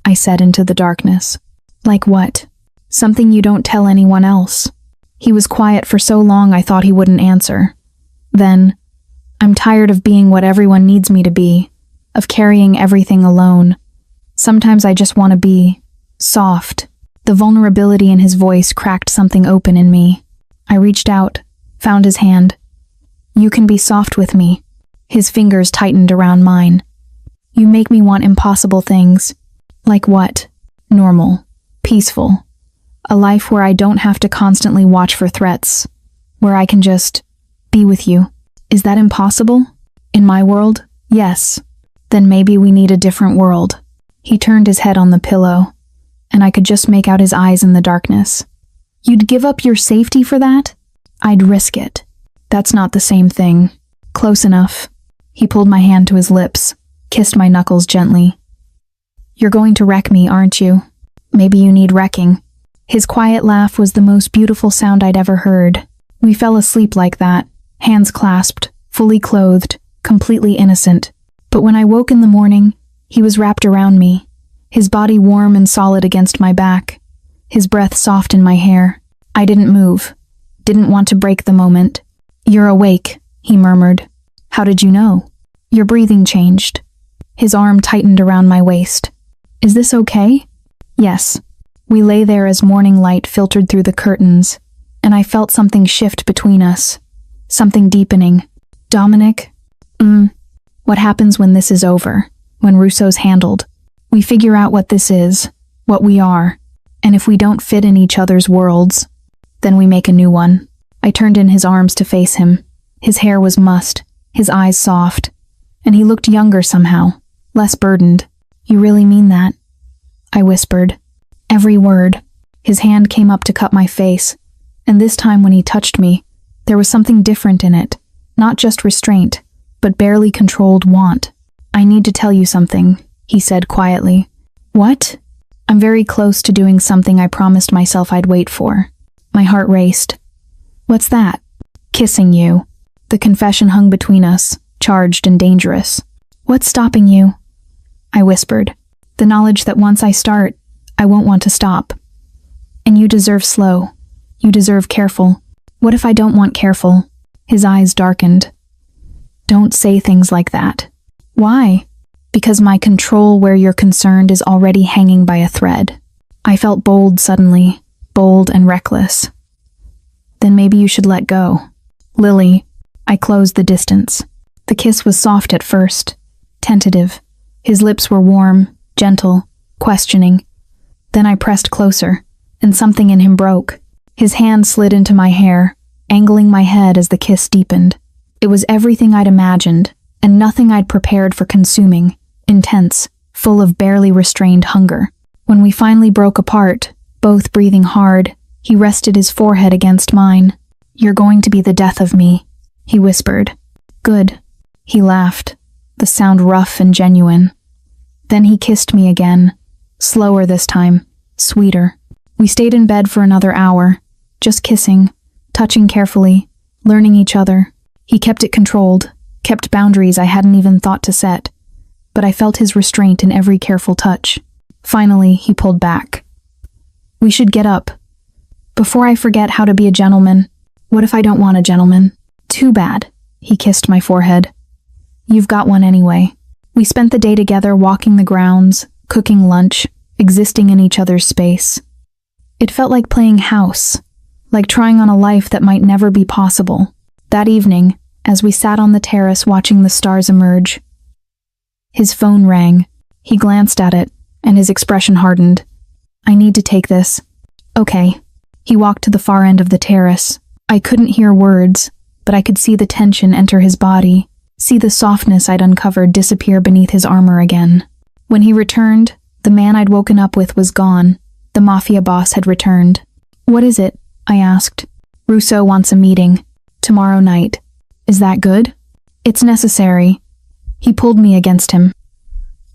I said into the darkness. "Like what?" "Something you don't tell anyone else." He was quiet for so long I thought he wouldn't answer. Then, "I'm tired of being what everyone needs me to be, of carrying everything alone. Sometimes I just want to be soft." The vulnerability in his voice cracked something open in me. I reached out, found his hand. "You can be soft with me." His fingers tightened around mine. "You make me want impossible things." "Like what?" "Normal. Peaceful. A life where I don't have to constantly watch for threats. Where I can just be with you." "Is that impossible?" "In my world, yes." "Then maybe we need a different world." He turned his head on the pillow, and I could just make out his eyes in the darkness. "You'd give up your safety for that?" "I'd risk it." "That's not the same thing." "Close enough." He pulled my hand to his lips, kissed my knuckles gently. "You're going to wreck me, aren't you? Maybe you need wrecking." His quiet laugh was the most beautiful sound I'd ever heard. We fell asleep like that, hands clasped, fully clothed, completely innocent. But when I woke in the morning, he was wrapped around me, his body warm and solid against my back, his breath soft in my hair. I didn't move, didn't want to break the moment. "You're awake," he murmured. "How did you know?" "Your breathing changed." His arm tightened around my waist. "Is this okay?" "Yes." We lay there as morning light filtered through the curtains, and I felt something shift between us, something deepening. "Dominic, what happens when this is over, when Rousseau's handled? We figure out what this is, what we are, and if we don't fit in each other's worlds, then we make a new one." I turned in his arms to face him. His hair was mussed, his eyes soft, and he looked younger somehow, less burdened. "You really mean that?" I whispered. Every word. His hand came up to cup my face, and this time when he touched me, there was something different in it, not just restraint, but barely controlled want. "I need to tell you something," he said quietly. "What?" "I'm very close to doing something I promised myself I'd wait for." My heart raced. "What's that?" "Kissing you." The confession hung between us, charged and dangerous. "What's stopping you?" I whispered. "The knowledge that once I start, I won't want to stop. And you deserve slow. You deserve careful." "What if I don't want careful?" His eyes darkened. "Don't say things like that." "Why?" "Because my control where you're concerned is already hanging by a thread." I felt bold suddenly, bold and reckless. "Then maybe you should let go." "Lily, I closed the distance. The kiss was soft at first, tentative. His lips were warm, gentle, questioning. Then I pressed closer, and something in him broke. His hand slid into my hair, angling my head as the kiss deepened. It was everything I'd imagined, and nothing I'd prepared for consuming, intense, full of barely restrained hunger. When we finally broke apart, both breathing hard, he rested his forehead against mine. "You're going to be the death of me," he whispered. "Good." He laughed, the sound rough and genuine. Then he kissed me again, slower this time, sweeter. We stayed in bed for another hour, just kissing, touching carefully, learning each other. He kept it controlled, kept boundaries I hadn't even thought to set, but I felt his restraint in every careful touch. Finally, he pulled back. "We should get up. Before I forget how to be a gentleman, what if I don't want a gentleman?" "Too bad," he kissed my forehead. "You've got one anyway." We spent the day together walking the grounds, cooking lunch, existing in each other's space. It felt like playing house, like trying on a life that might never be possible. That evening, as we sat on the terrace watching the stars emerge, his phone rang. He glanced at it, and his expression hardened. "I need to take this." "Okay." He walked to the far end of the terrace. I couldn't hear words, but I could see the tension enter his body, see the softness I'd uncovered disappear beneath his armor again. When he returned, the man I'd woken up with was gone. The Mafia boss had returned. "What is it?" I asked. "Russo wants a meeting. Tomorrow night." "Is that good?" "It's necessary." He pulled me against him.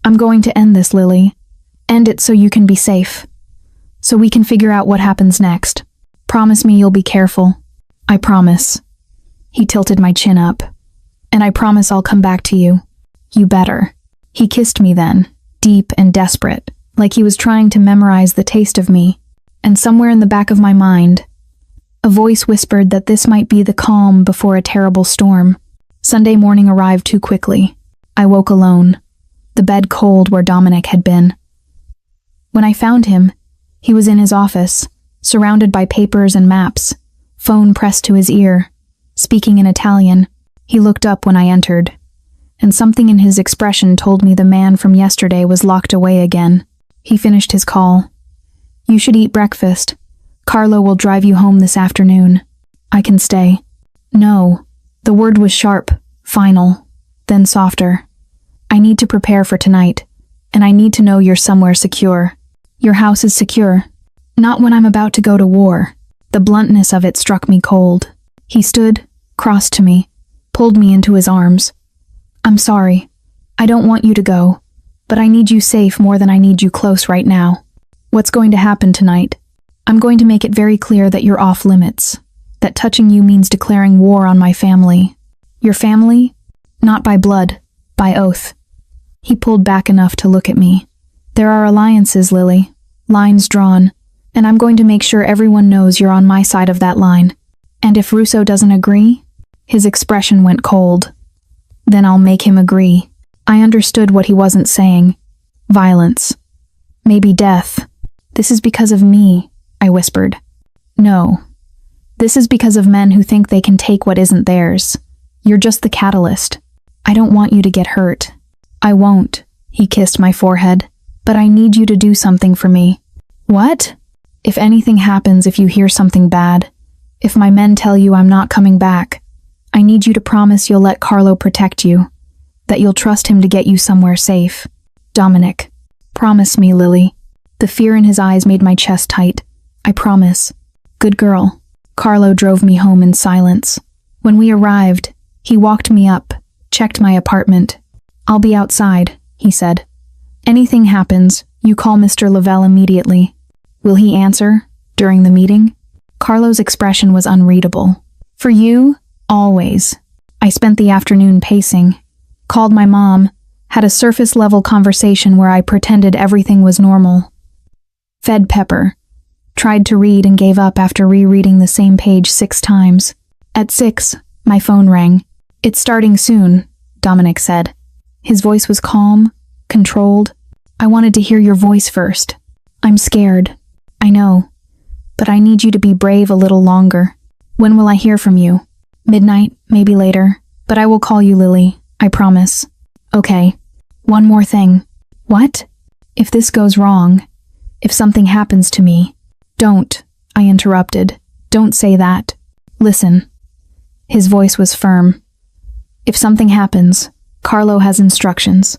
"I'm going to end this, Lily. End it so you can be safe. So we can figure out what happens next. Promise me you'll be careful." "I promise." He tilted my chin up. "And I promise I'll come back to you." "You better." He kissed me then, deep and desperate, like he was trying to memorize the taste of me. And somewhere in the back of my mind, a voice whispered that this might be the calm before a terrible storm. Sunday morning arrived too quickly. I woke alone, the bed cold where Dominic had been. When I found him, he was in his office, surrounded by papers and maps, phone pressed to his ear, speaking in Italian. He looked up when I entered, and something in his expression told me the man from yesterday was locked away again. He finished his call. "You should eat breakfast. Carlo will drive you home this afternoon." "I can stay." "No." The word was sharp, final, then softer. "I need to prepare for tonight, and I need to know you're somewhere secure." "Your house is secure." "Not when I'm about to go to war." The bluntness of it struck me cold. He stood, crossed to me, pulled me into his arms. "I'm sorry. I don't want you to go, but I need you safe more than I need you close right now." "What's going to happen tonight?" "I'm going to make it very clear that you're off limits, that touching you means declaring war on my family." "Your family?" "Not by blood, by oath." He pulled back enough to look at me. "There are alliances, Lily, lines drawn, and I'm going to make sure everyone knows you're on my side of that line. And if Russo doesn't agree?" His expression went cold. "Then I'll make him agree." I understood what he wasn't saying. Violence. Maybe death. "This is because of me," I whispered. "No. This is because of men who think they can take what isn't theirs. You're just the catalyst. I don't want you to get hurt." "I won't." He kissed my forehead. "But I need you to do something for me." "What?" "If anything happens, if you hear something bad, if my men tell you I'm not coming back, I need you to promise you'll let Carlo protect you, that you'll trust him to get you somewhere safe. Dominic. Promise me, Lily." The fear in his eyes made my chest tight. "I promise." "Good girl." Carlo drove me home in silence. When we arrived, he walked me up, checked my apartment. "I'll be outside," he said. "Anything happens, you call Mr. Lavelle immediately." "Will he answer during the meeting?" Carlo's expression was unreadable. "For you, always." I spent the afternoon pacing, called my mom, had a surface-level conversation where I pretended everything was normal. Fed Pepper. Tried to read and gave up after rereading the same page 6 times. At 6, my phone rang. "It's starting soon," Dominic said. His voice was calm, controlled. "I wanted to hear your voice first." "I'm scared." "I know, but I need you to be brave a little longer." "When will I hear from you?" Midnight, maybe later, but I will call you, Lily. I promise. Okay. One more thing. What? If this goes wrong, if something happens to me, don't, I interrupted. Don't say that. Listen. His voice was firm. If something happens, Carlo has instructions.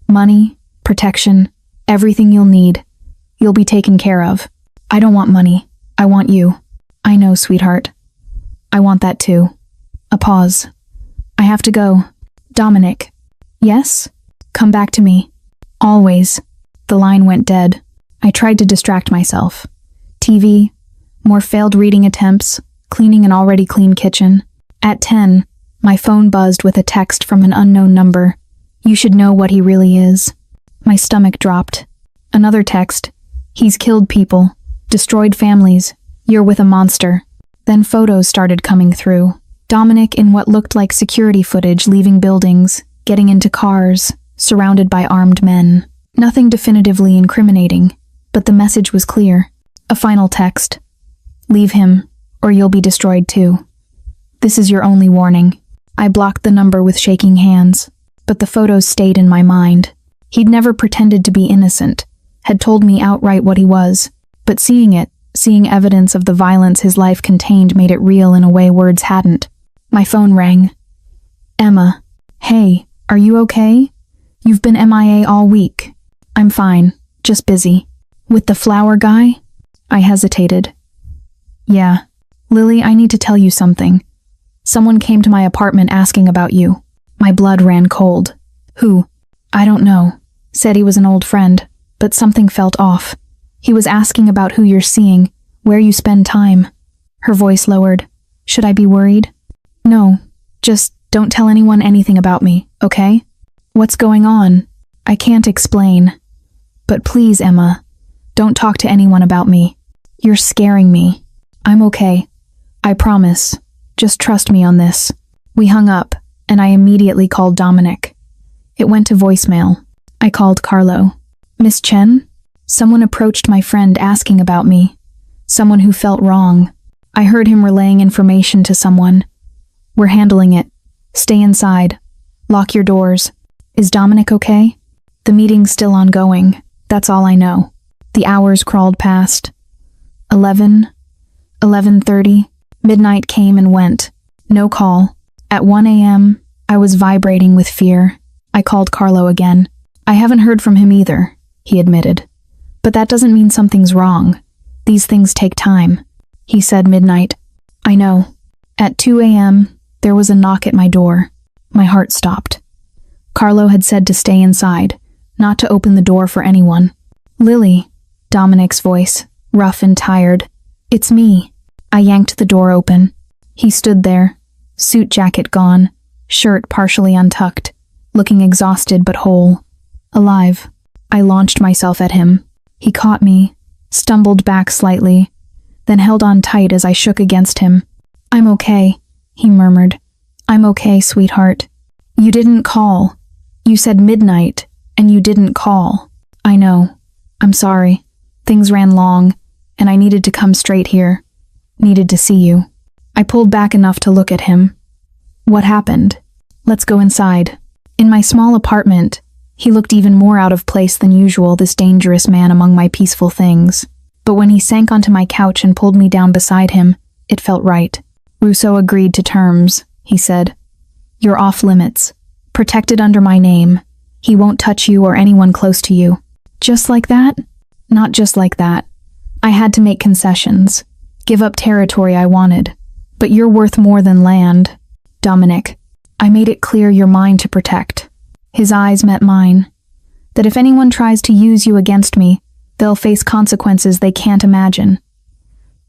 Money, protection, everything you'll need. You'll be taken care of. I don't want money. I want you. I know, sweetheart. I want that too. A pause. I have to go. Dominic. Yes? Come back to me. Always. The line went dead. I tried to distract myself. TV, more failed reading attempts, cleaning an already clean kitchen. At 10, my phone buzzed with a text from an unknown number. You should know what he really is. My stomach dropped. Another text. He's killed people, destroyed families. You're with a monster. Then photos started coming through. Dominic in what looked like security footage, leaving buildings, getting into cars, surrounded by armed men. Nothing definitively incriminating, but the message was clear. A final text. Leave him, or you'll be destroyed too. This is your only warning. I blocked the number with shaking hands, but the photos stayed in my mind. He'd never pretended to be innocent, had told me outright what he was, but seeing evidence of the violence his life contained made it real in a way words hadn't. My phone rang. Emma. Hey, are you okay? You've been MIA all week. I'm fine, just busy. With the flower guy? I hesitated. Yeah. Lily, I need to tell you something. Someone came to my apartment asking about you. My blood ran cold. Who? I don't know. Said he was an old friend, but something felt off. He was asking about who you're seeing, where you spend time. Her voice lowered. Should I be worried? No, just don't tell anyone anything about me, okay? What's going on? I can't explain. But please, Emma, don't talk to anyone about me. You're scaring me. I'm okay. I promise. Just trust me on this. We hung up, and I immediately called Dominic. It went to voicemail. I called Carlo. Miss Chen? Someone approached my friend asking about me. Someone who felt wrong. I heard him relaying information to someone. We're handling it. Stay inside. Lock your doors. Is Dominic okay? The meeting's still ongoing. That's all I know. The hours crawled past. 11, 11:30. Midnight came and went. No call. At 1 a.m., I was vibrating with fear. I called Carlo again. I haven't heard from him either, he admitted. But that doesn't mean something's wrong. These things take time. He said midnight. I know. At 2 a.m., there was a knock at my door. My heart stopped. Carlo had said to stay inside, not to open the door for anyone. Lily, Dominic's voice, rough and tired. It's me. I yanked the door open. He stood there, suit jacket gone, shirt partially untucked, looking exhausted but whole. Alive. I launched myself at him. He caught me, stumbled back slightly, then held on tight as I shook against him. I'm okay, he murmured. I'm okay, sweetheart. You didn't call. You said midnight, and you didn't call. I know. I'm sorry. Things ran long, and I needed to come straight here. Needed to see you. I pulled back enough to look at him. What happened? Let's go inside. In my small apartment, he looked even more out of place than usual, this dangerous man among my peaceful things. But when he sank onto my couch and pulled me down beside him, it felt right. Rousseau agreed to terms, he said. You're off limits. Protected under my name. He won't touch you or anyone close to you. Just like that? Not just like that. I had to make concessions. Give up territory I wanted. But you're worth more than land. Dominic, I made it clear you're mine to protect. His eyes met mine. That if anyone tries to use you against me, they'll face consequences they can't imagine.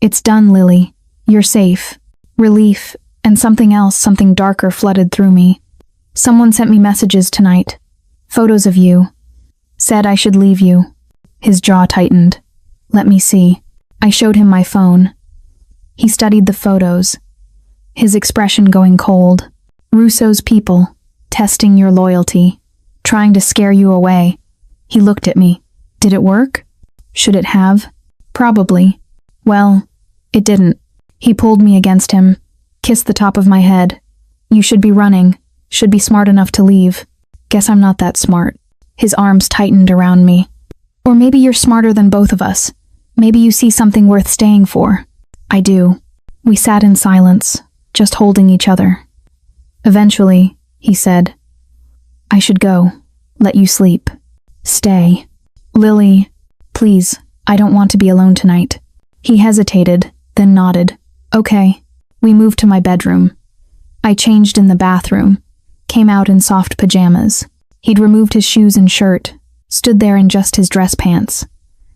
It's done, Lily. You're safe. Relief, and something else, something darker flooded through me. Someone sent me messages tonight. Photos of you. Said I should leave you. His jaw tightened. Let me see. I showed him my phone. He studied the photos. His expression going cold. Rousseau's people, testing your loyalty, trying to scare you away. He looked at me. Did it work? Should it have? Probably. Well, it didn't. He pulled me against him. kissed the top of my head. You should be running, should be smart enough to leave. Guess I'm not that smart. His arms tightened around me. Or maybe you're smarter than both of us. Maybe you see something worth staying for. I do. We sat in silence, just holding each other. Eventually, he said, I should go. Let you sleep. Stay. Lily, please, I don't want to be alone tonight. He hesitated, then nodded. Okay. We moved to my bedroom. I changed in the bathroom, came out in soft pajamas. He'd removed his shoes and shirt, stood there in just his dress pants,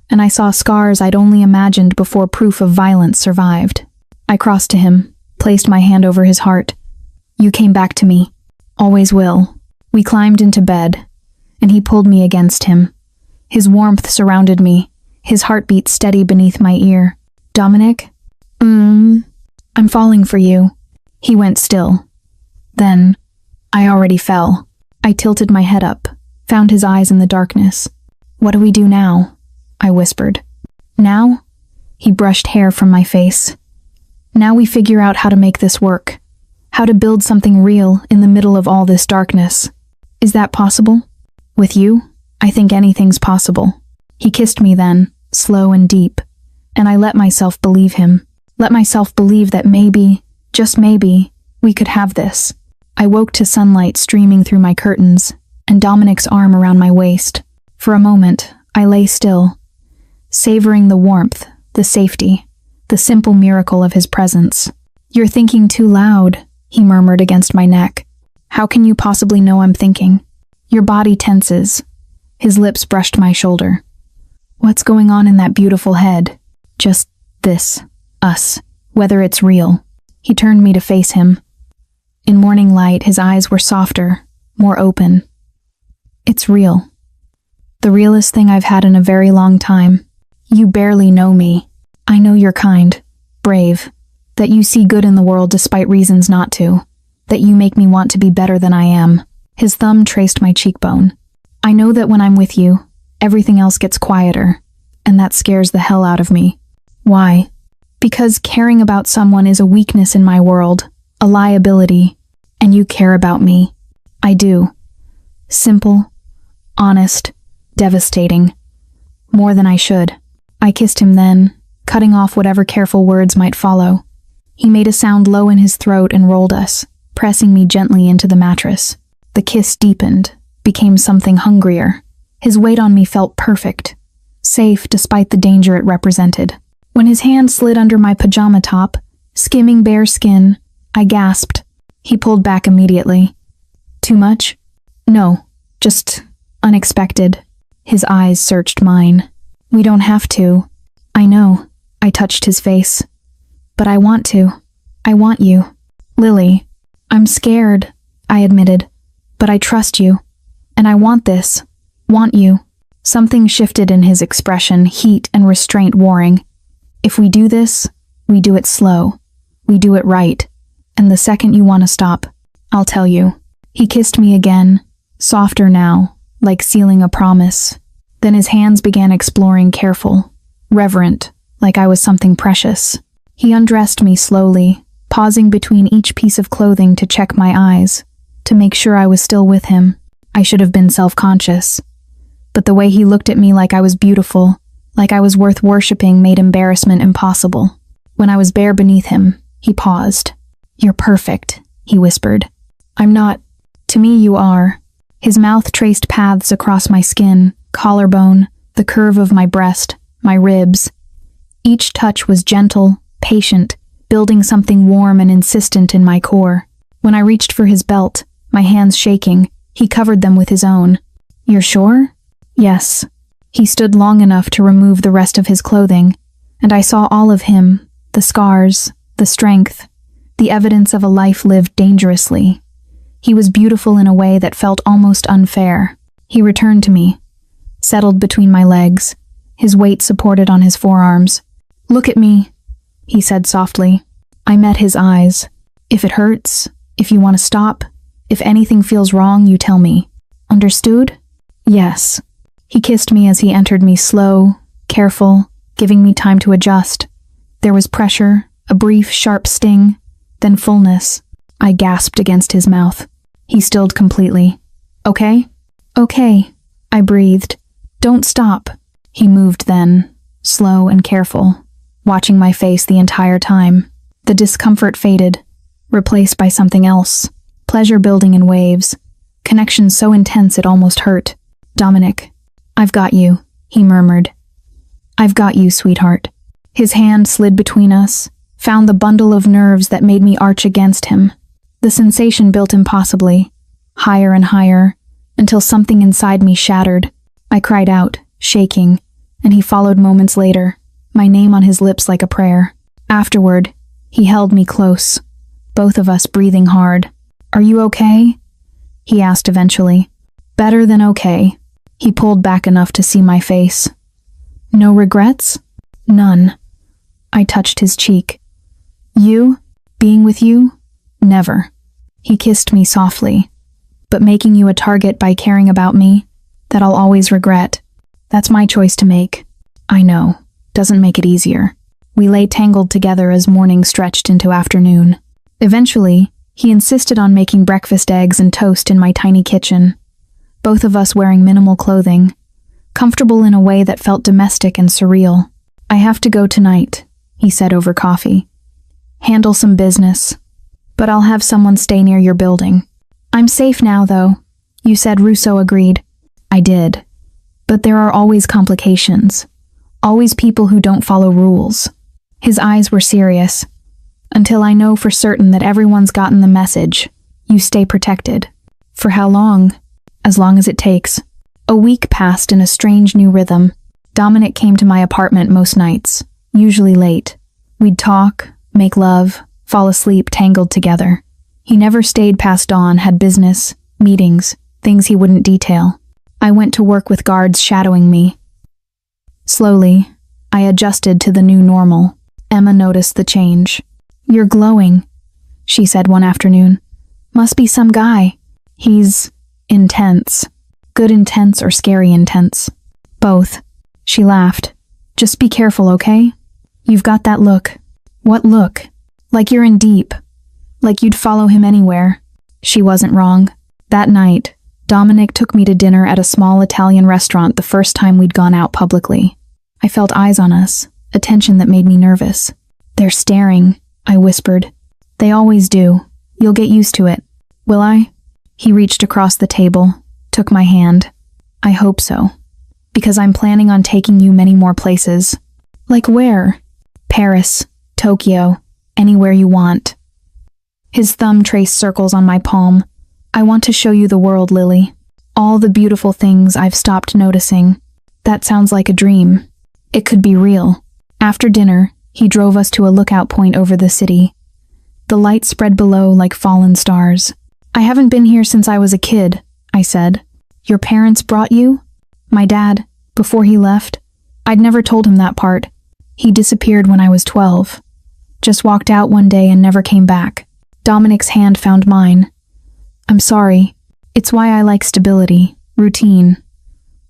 and I saw scars I'd only imagined before proof of violence survived. I crossed to him, placed my hand over his heart. You came back to me. Always will. We climbed into bed, and he pulled me against him. His warmth surrounded me, his heartbeat steady beneath my ear. Dominic? I'm falling for you. He went still. Then, I already fell. I tilted my head up, found his eyes in the darkness. What do we do now? I whispered. Now? He brushed hair from my face. Now we figure out how to make this work. How to build something real in the middle of all this darkness. Is that possible? With you, I think anything's possible. He kissed me then, slow and deep, and I let myself believe him. Let myself believe that maybe, just maybe, we could have this. I woke to sunlight streaming through my curtains, and Dominic's arm around my waist. For a moment, I lay still, savoring the warmth, the safety, the simple miracle of his presence. You're thinking too loud, he murmured against my neck. How can you possibly know I'm thinking? Your body tenses. His lips brushed my shoulder. What's going on in that beautiful head? Just this, us, whether it's real. He turned me to face him. In morning light, his eyes were softer, more open. It's real. The realest thing I've had in a very long time. You barely know me. I know you're kind, brave, that you see good in the world despite reasons not to, that you make me want to be better than I am. His thumb traced my cheekbone. I know that when I'm with you, everything else gets quieter, and that scares the hell out of me. Why? Because caring about someone is a weakness in my world, a liability, and you care about me. I do. Simple, honest, devastating. More than I should. I kissed him then, cutting off whatever careful words might follow. He made a sound low in his throat and rolled us, pressing me gently into the mattress. The kiss deepened, became something hungrier. His weight on me felt perfect, safe despite the danger it represented. When his hand slid under my pajama top, skimming bare skin, I gasped. He pulled back immediately. Too much? No, just unexpected. His eyes searched mine. We don't have to. I know. I touched his face. But I want to. I want you. Lily, I'm scared, I admitted. But I trust you. And I want this. Want you. Something shifted in his expression, heat and restraint warring. If we do this, we do it slow. We do it right. And the second you want to stop, I'll tell you. He kissed me again, softer now, like sealing a promise. Then his hands began exploring careful, reverent, like I was something precious. He undressed me slowly, pausing between each piece of clothing to check my eyes, to make sure I was still with him. I should have been self-conscious. But the way he looked at me like I was beautiful, like I was worth worshipping, made embarrassment impossible. When I was bare beneath him, he paused. You're perfect, he whispered. I'm not. To me, you are. His mouth traced paths across my skin, collarbone, the curve of my breast, my ribs. Each touch was gentle, patient, building something warm and insistent in my core. When I reached for his belt, my hands shaking, he covered them with his own. You're sure? Yes. He stood long enough to remove the rest of his clothing, and I saw all of him, the scars, the strength, the evidence of a life lived dangerously. He was beautiful in a way that felt almost unfair. He returned to me, settled between my legs, his weight supported on his forearms. Look at me, he said softly. I met his eyes. If it hurts, if you want to stop, if anything feels wrong, you tell me. Understood? Yes. He kissed me as he entered me slow, careful, giving me time to adjust. There was pressure, a brief, sharp sting, then fullness. I gasped against his mouth. He stilled completely. Okay? Okay, I breathed. Don't stop. He moved then, slow and careful, watching my face the entire time. The discomfort faded, replaced by something else. Pleasure building in waves. Connection so intense it almost hurt. Dominic, I've got you, he murmured. I've got you, sweetheart. His hand slid between us, found the bundle of nerves that made me arch against him. The sensation built impossibly, higher and higher, until something inside me shattered. I cried out, shaking, and he followed moments later, my name on his lips like a prayer. Afterward, he held me close, both of us breathing hard. Are you okay? He asked eventually. Better than okay. He pulled back enough to see my face. No regrets? None. I touched his cheek. You? Being with you? Never. He kissed me softly. But making you a target by caring about me, that I'll always regret. That's my choice to make. I know. Doesn't make it easier. We lay tangled together as morning stretched into afternoon. Eventually, he insisted on making breakfast eggs and toast in my tiny kitchen. Both of us wearing minimal clothing, comfortable in a way that felt domestic and surreal. I have to go tonight, he said over coffee. Handle some business. But I'll have someone stay near your building. I'm safe now, though. You said Russo agreed. I did. But there are always complications. Always people who don't follow rules. His eyes were serious. Until I know for certain that everyone's gotten the message. You stay protected. For how long? As long as it takes. A week passed in a strange new rhythm. Dominic came to my apartment most nights, usually late. We'd talk, make love, fall asleep tangled together. He never stayed past dawn, had business, meetings, things he wouldn't detail. I went to work with guards shadowing me. Slowly, I adjusted to the new normal. Emma noticed the change. You're glowing, she said one afternoon. Must be some guy. He's intense. Good intense or scary intense? Both. She laughed. Just be careful, okay? You've got that look. What look? Like you're in deep. Like you'd follow him anywhere. She wasn't wrong. That night, Dominic took me to dinner at a small Italian restaurant the first time we'd gone out publicly. I felt eyes on us, attention that made me nervous. They're staring, I whispered. They always do. You'll get used to it. Will I? He reached across the table, took my hand. I hope so. Because I'm planning on taking you many more places. Like where? Paris, Tokyo, anywhere you want. His thumb traced circles on my palm. I want to show you the world, Lily. All the beautiful things I've stopped noticing. That sounds like a dream. It could be real. After dinner, he drove us to a lookout point over the city. The light spread below like fallen stars. I haven't been here since I was a kid, I said. Your parents brought you? My dad, before he left. I'd never told him that part. He disappeared when I was 12. Just walked out one day and never came back. Dominic's hand found mine. I'm sorry. It's why I like stability, routine.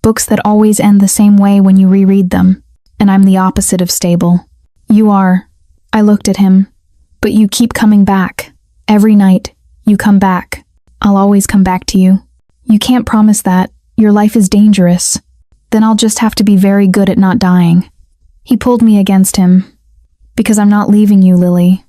Books that always end the same way when you reread them. And I'm the opposite of stable. You are. I looked at him. But you keep coming back. Every night, you come back. I'll always come back to you. You can't promise that. Your life is dangerous. Then I'll just have to be very good at not dying. He pulled me against him. Because I'm not leaving you, Lily.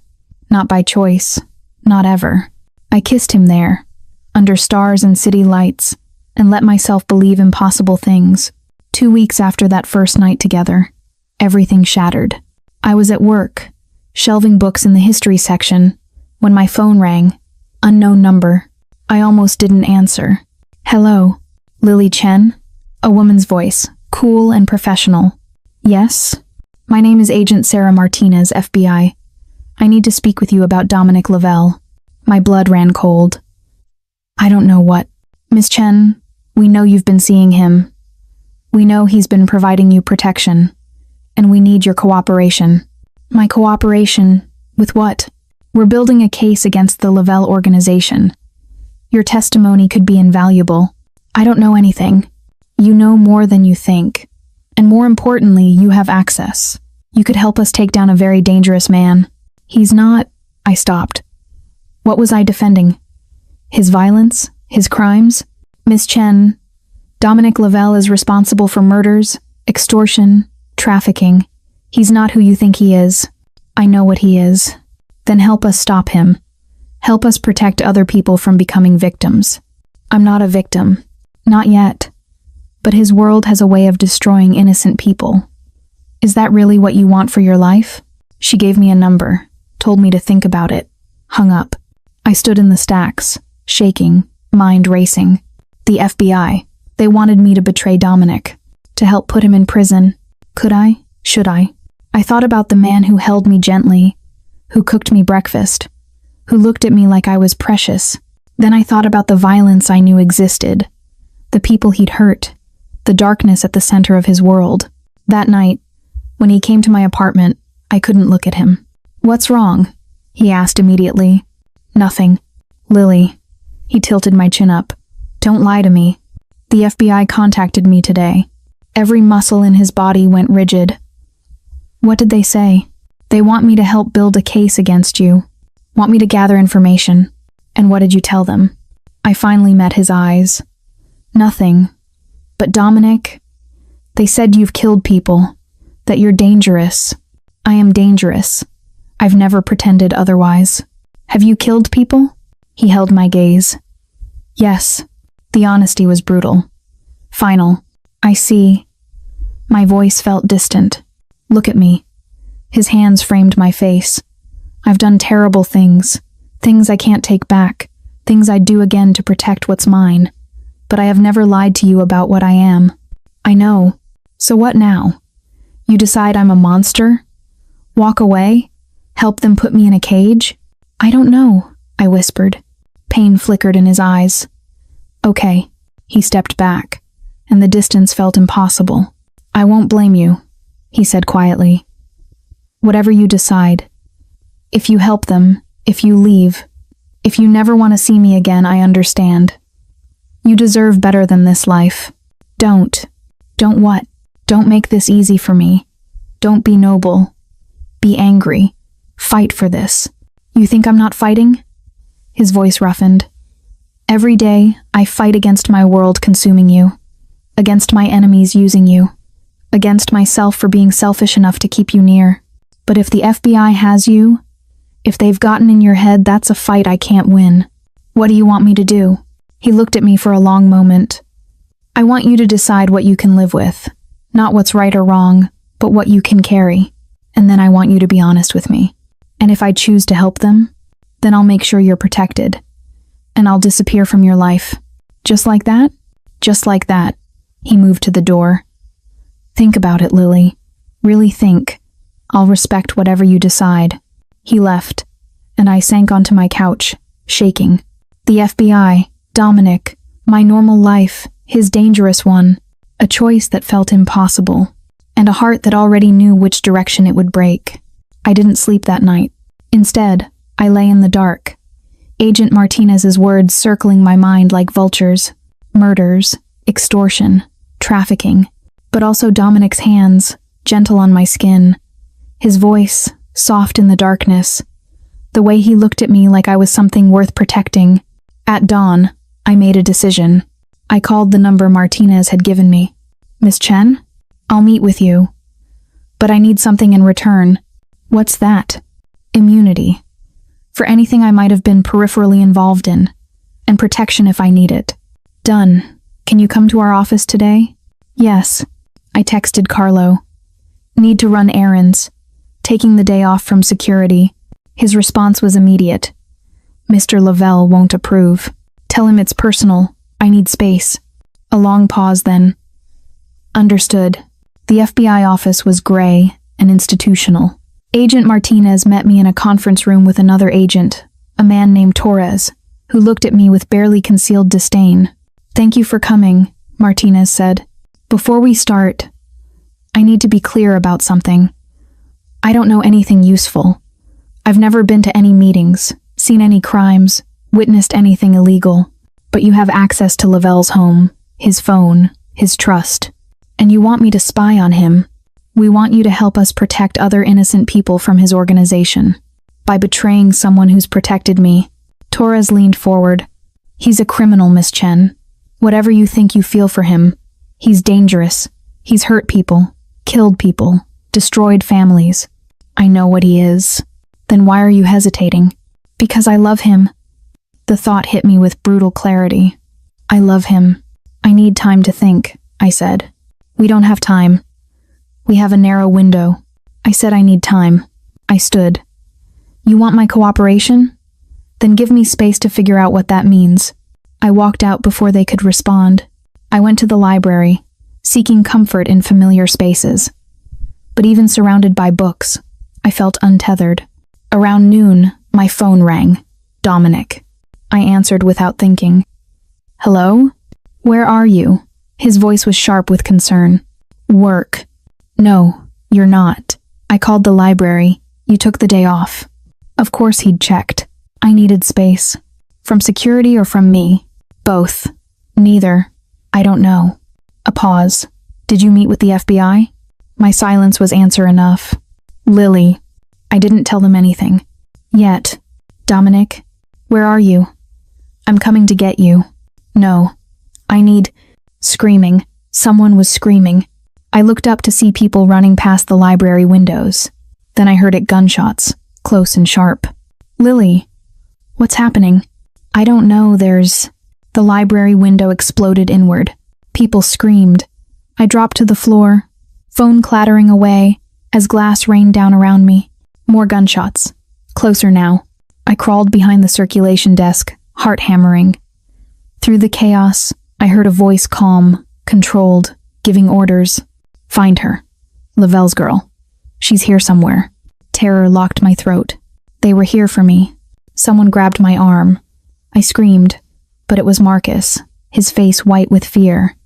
Not by choice. Not ever. I kissed him there, under stars and city lights, and let myself believe impossible things. 2 weeks after that first night together, everything shattered. I was at work, shelving books in the history section, when my phone rang. Unknown number. I almost didn't answer. Hello, Lily Chen? A woman's voice, cool and professional. Yes? My name is Agent Sarah Martinez, FBI. I need to speak with you about Dominic Lavelle. My blood ran cold. I don't know what. Miss Chen, we know you've been seeing him. We know he's been providing you protection. And we need your cooperation. My cooperation? With what? We're building a case against the Lavelle organization. Your testimony could be invaluable. I don't know anything. You know more than you think. And more importantly, you have access. You could help us take down a very dangerous man. He's not... I stopped. What was I defending? His violence? His crimes? Miss Chen, Dominic Lavelle is responsible for murders, extortion, trafficking. He's not who you think he is. I know what he is. Then help us stop him. Help us protect other people from becoming victims. I'm not a victim. Not yet. But his world has a way of destroying innocent people. Is that really what you want for your life? She gave me a number, told me to think about it, hung up. I stood in the stacks, shaking, mind racing. The FBI. They wanted me to betray Dominic, to help put him in prison. Could I? Should I? I thought about the man who held me gently, who cooked me breakfast, who looked at me like I was precious. Then I thought about the violence I knew existed, the people he'd hurt, the darkness at the center of his world. That night, when he came to my apartment, I couldn't look at him. "What's wrong?" he asked immediately. "Nothing. Lily." He tilted my chin up. "Don't lie to me. The FBI contacted me today." Every muscle in his body went rigid. "What did they say?" "They want me to help build a case against you. Want me to gather information." "And what did you tell them?" I finally met his eyes. "Nothing. But Dominic, they said you've killed people, that you're dangerous." "I am dangerous. I've never pretended otherwise." "Have you killed people?" He held my gaze. "Yes." The honesty was brutal. Final. "I see." My voice felt distant. "Look at me." His hands framed my face. "I've done terrible things. Things I can't take back. Things I'd do again to protect what's mine. But I have never lied to you about what I am." "I know. So what now? You decide I'm a monster? Walk away? Help them put me in a cage?" "I don't know," I whispered. Pain flickered in his eyes. "Okay." He stepped back, and the distance felt impossible. "I won't blame you," he said quietly. "Whatever you decide. If you help them, if you leave, if you never want to see me again, I understand. You deserve better than this life. Don't. Don't what? Don't make this easy for me. Don't be noble. Be angry. Fight for this. You think I'm not fighting?" His voice roughened. "Every day, I fight against my world consuming you, against my enemies using you, against myself for being selfish enough to keep you near. But if the FBI has you, if they've gotten in your head, that's a fight I can't win. What do you want me to do?" He looked at me for a long moment. "I want you to decide what you can live with, not what's right or wrong, but what you can carry. And then I want you to be honest with me. And if I choose to help them, then I'll make sure you're protected. And I'll disappear from your life. Just like that? Just like that." He moved to the door. "Think about it, Lily. Really think. I'll respect whatever you decide." He left, and I sank onto my couch, shaking. The FBI, Dominic, my normal life, his dangerous one, a choice that felt impossible, and a heart that already knew which direction it would break. I didn't sleep that night. Instead, I lay in the dark, Agent Martinez's words circling my mind like vultures. Murders, extortion, trafficking, but also Dominic's hands, gentle on my skin. His voice, soft in the darkness. The way he looked at me like I was something worth protecting. At dawn, I made a decision. I called the number Martinez had given me. "Miss Chen? I'll meet with you. But I need something in return." "What's that?" "Immunity. For anything I might have been peripherally involved in, and protection if I need it." "Done. Can you come to our office today?" "Yes." I texted Carlo. "Need to run errands. Taking the day off from security." His response was immediate. "Mr. Lavelle won't approve. Tell him it's personal. I need space." A long pause then. "Understood." The FBI office was gray and institutional. Agent Martinez met me in a conference room with another agent, a man named Torres, who looked at me with barely concealed disdain. "Thank you for coming," Martinez said. "Before we start, I need to be clear about something. I don't know anything useful. I've never been to any meetings, seen any crimes, witnessed anything illegal. But you have access to Lavelle's home, his phone, his trust, and you want me to spy on him. We want you to help us protect other innocent people from his organization. By betraying someone who's protected me, Torres leaned forward. He's a criminal, Miss Chen. Whatever you think you feel for him, he's dangerous. He's hurt people, killed people, destroyed families. I know what he is. Then why are you hesitating? Because I love him. The thought hit me with brutal clarity. I love him. I need time to think, I said. We don't have time. We have a narrow window. I said I need time. I stood. You want my cooperation? Then give me space to figure out what that means. I walked out before they could respond. I went to the library, seeking comfort in familiar spaces. But even surrounded by books, I felt untethered. Around noon, my phone rang. Dominic. I answered without thinking. Hello? Where are you? His voice was sharp with concern. Work. No, you're not. I called the library. You took the day off. Of course he'd checked. I needed space. From security or from me? Both. Neither. I don't know. A pause. Did you meet with the FBI? My silence was answer enough. Lily. I didn't tell them anything. Yet. Dominic. Where are you? I'm coming to get you. No. I need... Screaming. Someone was screaming. I looked up to see people running past the library windows. Then I heard it gunshots, close and sharp. Lily. What's happening? I don't know, there's... The library window exploded inward. People screamed. I dropped to the floor, phone clattering away as glass rained down around me. More gunshots. Closer now. I crawled behind the circulation desk, heart hammering. Through the chaos, I heard a voice calm, controlled, giving orders. Find her. Lavelle's girl. She's here somewhere. Terror locked my throat. They were here for me. Someone grabbed my arm. I screamed, but it was Marcus, his face white with fear.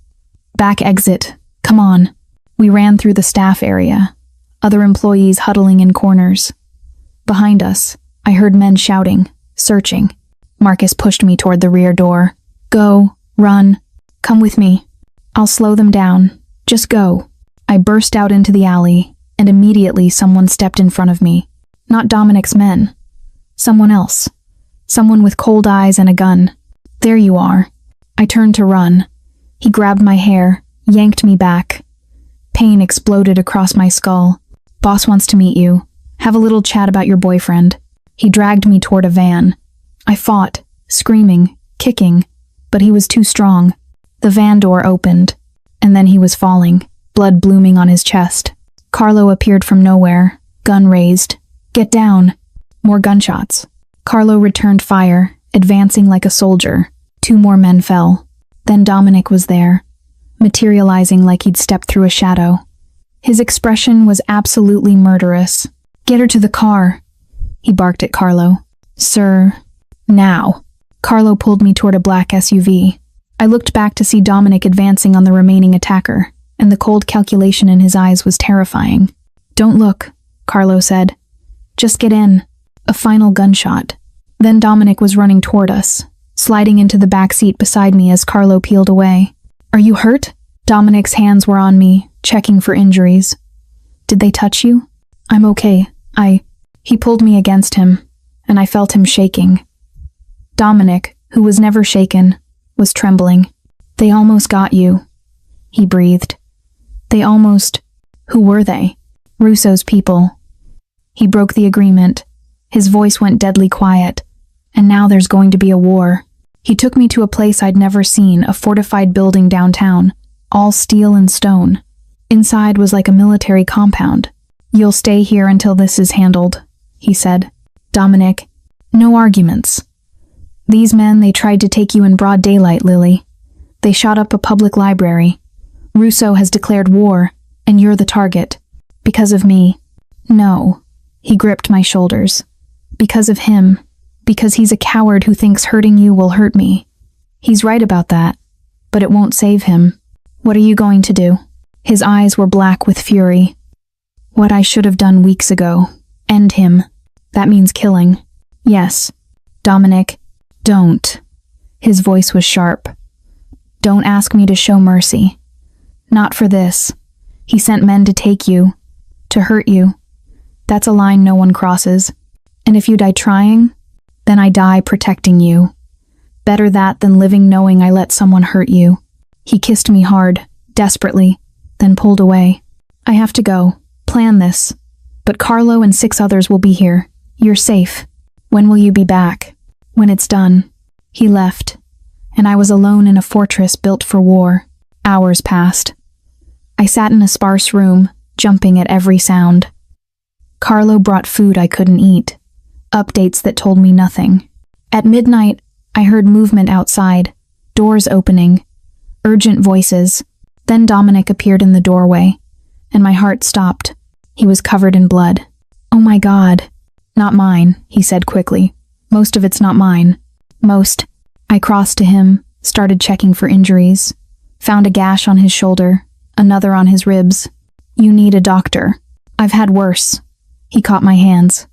Back exit. Come on. We ran through the staff area, other employees huddling in corners. Behind us, I heard men shouting, searching. Marcus pushed me toward the rear door. Go, run, come with me. I'll slow them down. Just go. I burst out into the alley, and immediately someone stepped in front of me. Not Dominic's men. Someone else. Someone with cold eyes and a gun. There you are. I turned to run. He grabbed my hair, yanked me back. Pain exploded across my skull. Boss wants to meet you. Have a little chat about your boyfriend. He dragged me toward a van. I fought, screaming, kicking, but he was too strong. The van door opened, and then he was falling, blood blooming on his chest. Carlo appeared from nowhere, gun raised. Get down. More gunshots. Carlo returned fire, advancing like a soldier. 2 more men fell. Then Dominic was there, materializing like he'd stepped through a shadow. His expression was absolutely murderous. Get her to the car, he barked at Carlo. Sir, now. Carlo pulled me toward a black SUV. I looked back to see Dominic advancing on the remaining attacker, and the cold calculation in his eyes was terrifying. Don't look, Carlo said. Just get in. A final gunshot. Then Dominic was running toward us, sliding into the back seat beside me as Carlo peeled away. Are you hurt? Dominic's hands were on me, checking for injuries. Did they touch you? I'm okay. He pulled me against him, and I felt him shaking. Dominic, who was never shaken, was trembling. They almost got you, he breathed. They almost... Who were they? Russo's people. He broke the agreement. His voice went deadly quiet. And now there's going to be a war. He took me to a place I'd never seen, a fortified building downtown, all steel and stone. Inside was like a military compound. You'll stay here until this is handled, he said. Dominic, no arguments. These men, they tried to take you in broad daylight, Lily. They shot up a public library. Russo has declared war, and you're the target. Because of me. No. He gripped my shoulders. Because of him. Because he's a coward who thinks hurting you will hurt me. He's right about that, but it won't save him. What are you going to do? His eyes were black with fury. What I should have done weeks ago. End him. That means killing. Yes. Dominic, don't. His voice was sharp. Don't ask me to show mercy. Not for this. He sent men to take you. To hurt you. That's a line no one crosses. And if you die trying, Then I die protecting you. Better that than living knowing I let someone hurt you. He kissed me hard, desperately, then pulled away. I have to go. Plan this. But Carlo and 6 others will be here. You're safe. When will you be back? When it's done. He left, and I was alone in a fortress built for war. Hours passed. I sat in a sparse room, jumping at every sound. Carlo brought food I couldn't eat, updates that told me nothing. At midnight, I heard movement outside, doors opening, urgent voices. Then Dominic appeared in the doorway, and my heart stopped. He was covered in blood. Oh my God. Not mine, he said quickly. Most of it's not mine. Most. I crossed to him, started checking for injuries. Found a gash on his shoulder, another on his ribs. You need a doctor. I've had worse. He caught my hands.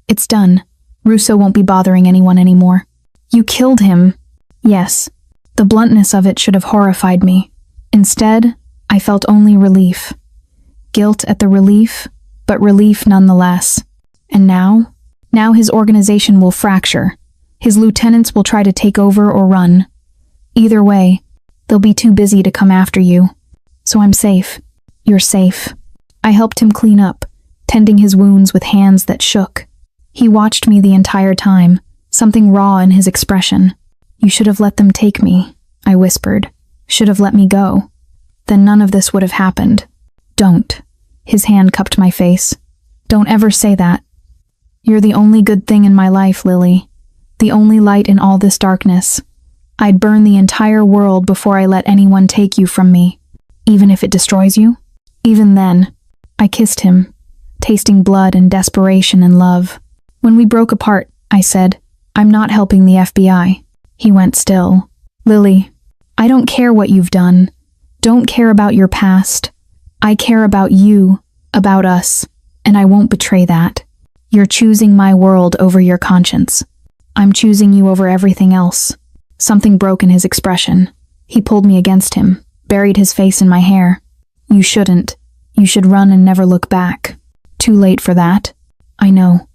It's done. Russo won't be bothering anyone anymore. You killed him. Yes. The bluntness of it should have horrified me. Instead, I felt only relief. Guilt at the relief, but relief nonetheless. And now? Now his organization will fracture. His lieutenants will try to take over or run. Either way, they'll be too busy to come after you. So I'm safe. You're safe. I helped him clean up, tending his wounds with hands that shook. He watched me the entire time, something raw in his expression. You should have let them take me, I whispered. Should have let me go. Then none of this would have happened. Don't. His hand cupped my face. Don't ever say that. You're the only good thing in my life, Lily. The only light in all this darkness. I'd burn the entire world before I let anyone take you from me. Even if it destroys you? Even then. I kissed him, tasting blood and desperation and love. When we broke apart, I said, I'm not helping the FBI. He went still. Lily, I don't care what you've done. Don't care about your past. I care about you, about us, and I won't betray that. You're choosing my world over your conscience. I'm choosing you over everything else. Something broke in his expression. He pulled me against him, buried his face in my hair. You shouldn't. You should run and never look back. Too late for that. I know.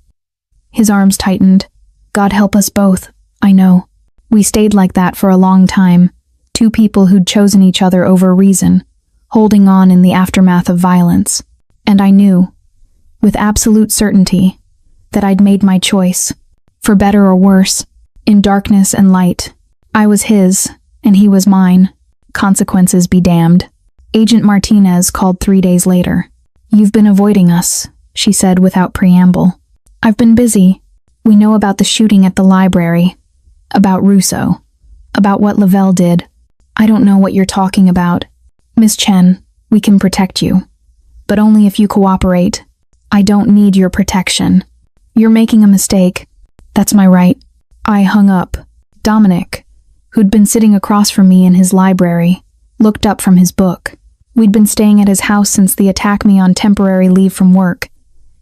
His arms tightened. God help us both. I know. We stayed like that for a long time. 2 people who'd chosen each other over reason, holding on in the aftermath of violence. And I knew, with absolute certainty, that I'd made my choice. For better or worse, in darkness and light. I was his, and he was mine. Consequences be damned. Agent Martinez called 3 days later. You've been avoiding us, she said without preamble. I've been busy. We know about the shooting at the library. About Russo. About what Lavelle did. I don't know what you're talking about. Miss Chen, we can protect you. But only if you cooperate. I don't need your protection. You're making a mistake. That's my right. I hung up. Dominic, who'd been sitting across from me in his library, looked up from his book. We'd been staying at his house since the attack me on temporary leave from work.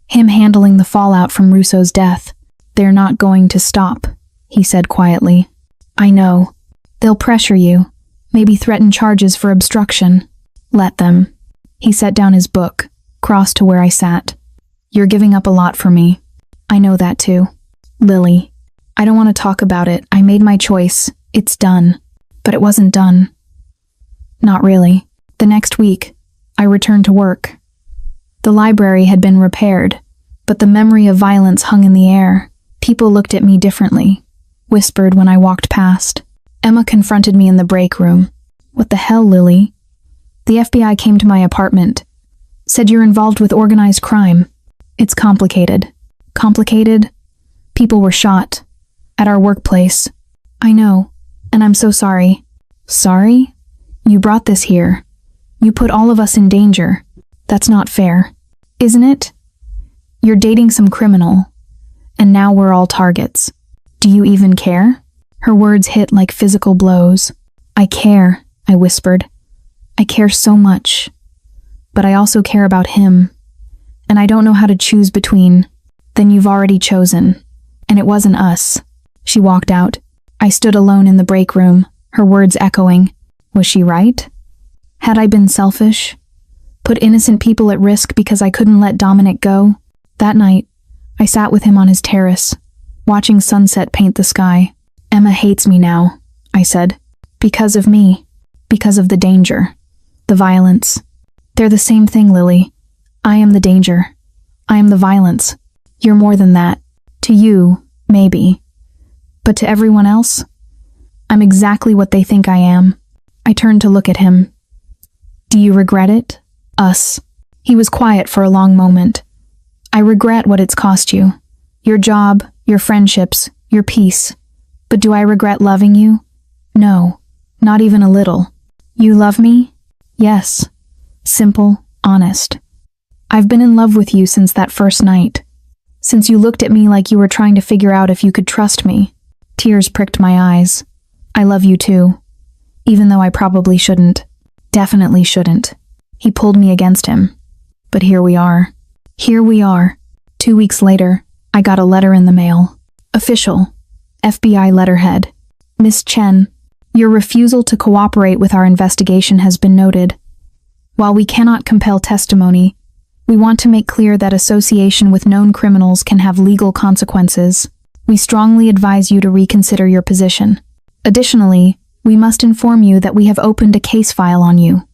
Him handling the fallout from Russo's death. They're not going to stop, he said quietly. I know. They'll pressure you. Maybe threaten charges for obstruction. Let them. He set down his book, crossed to where I sat. You're giving up a lot for me. I know that too. Lily, I don't want to talk about it. I made my choice. It's done. But it wasn't done. Not really. The next week, I returned to work. The library had been repaired, but the memory of violence hung in the air. People looked at me differently, whispered when I walked past. Emma confronted me in the break room. What the hell, Lily? The FBI came to my apartment. Said you're involved with organized crime. It's complicated. Complicated? People were shot. At our workplace. I know, and I'm so sorry. Sorry? You brought this here. You put all of us in danger. That's not fair. Isn't it? You're dating some criminal. And now we're all targets. Do you even care? Her words hit like physical blows. I care, I whispered. I care so much. But I also care about him. And I don't know how to choose between. Then you've already chosen. And it wasn't us. She walked out. I stood alone in the break room, her words echoing. Was she right? Had I been selfish? Put innocent people at risk because I couldn't let Dominic go? That night, I sat with him on his terrace, watching sunset paint the sky. Emma hates me now, I said. Because of me. Because of the danger. The violence. They're the same thing, Lily. I am the danger. I am the violence. You're more than that. To you, maybe. But to everyone else, I'm exactly what they think I am. I turned to look at him. Do you regret it? Us. He was quiet for a long moment. I regret what it's cost you. Your job, your friendships, your peace. But do I regret loving you? No, not even a little. You love me? Yes. Simple, honest. I've been in love with you since that first night. Since you looked at me like you were trying to figure out if you could trust me. Tears pricked my eyes. I love you too. Even though I probably shouldn't. Definitely shouldn't. He pulled me against him. But here we are. Here we are. 2 weeks later, I got a letter in the mail. Official. FBI letterhead. Miss Chen, your refusal to cooperate with our investigation has been noted. While we cannot compel testimony, we want to make clear that association with known criminals can have legal consequences. We strongly advise you to reconsider your position. Additionally, we must inform you that we have opened a case file on you.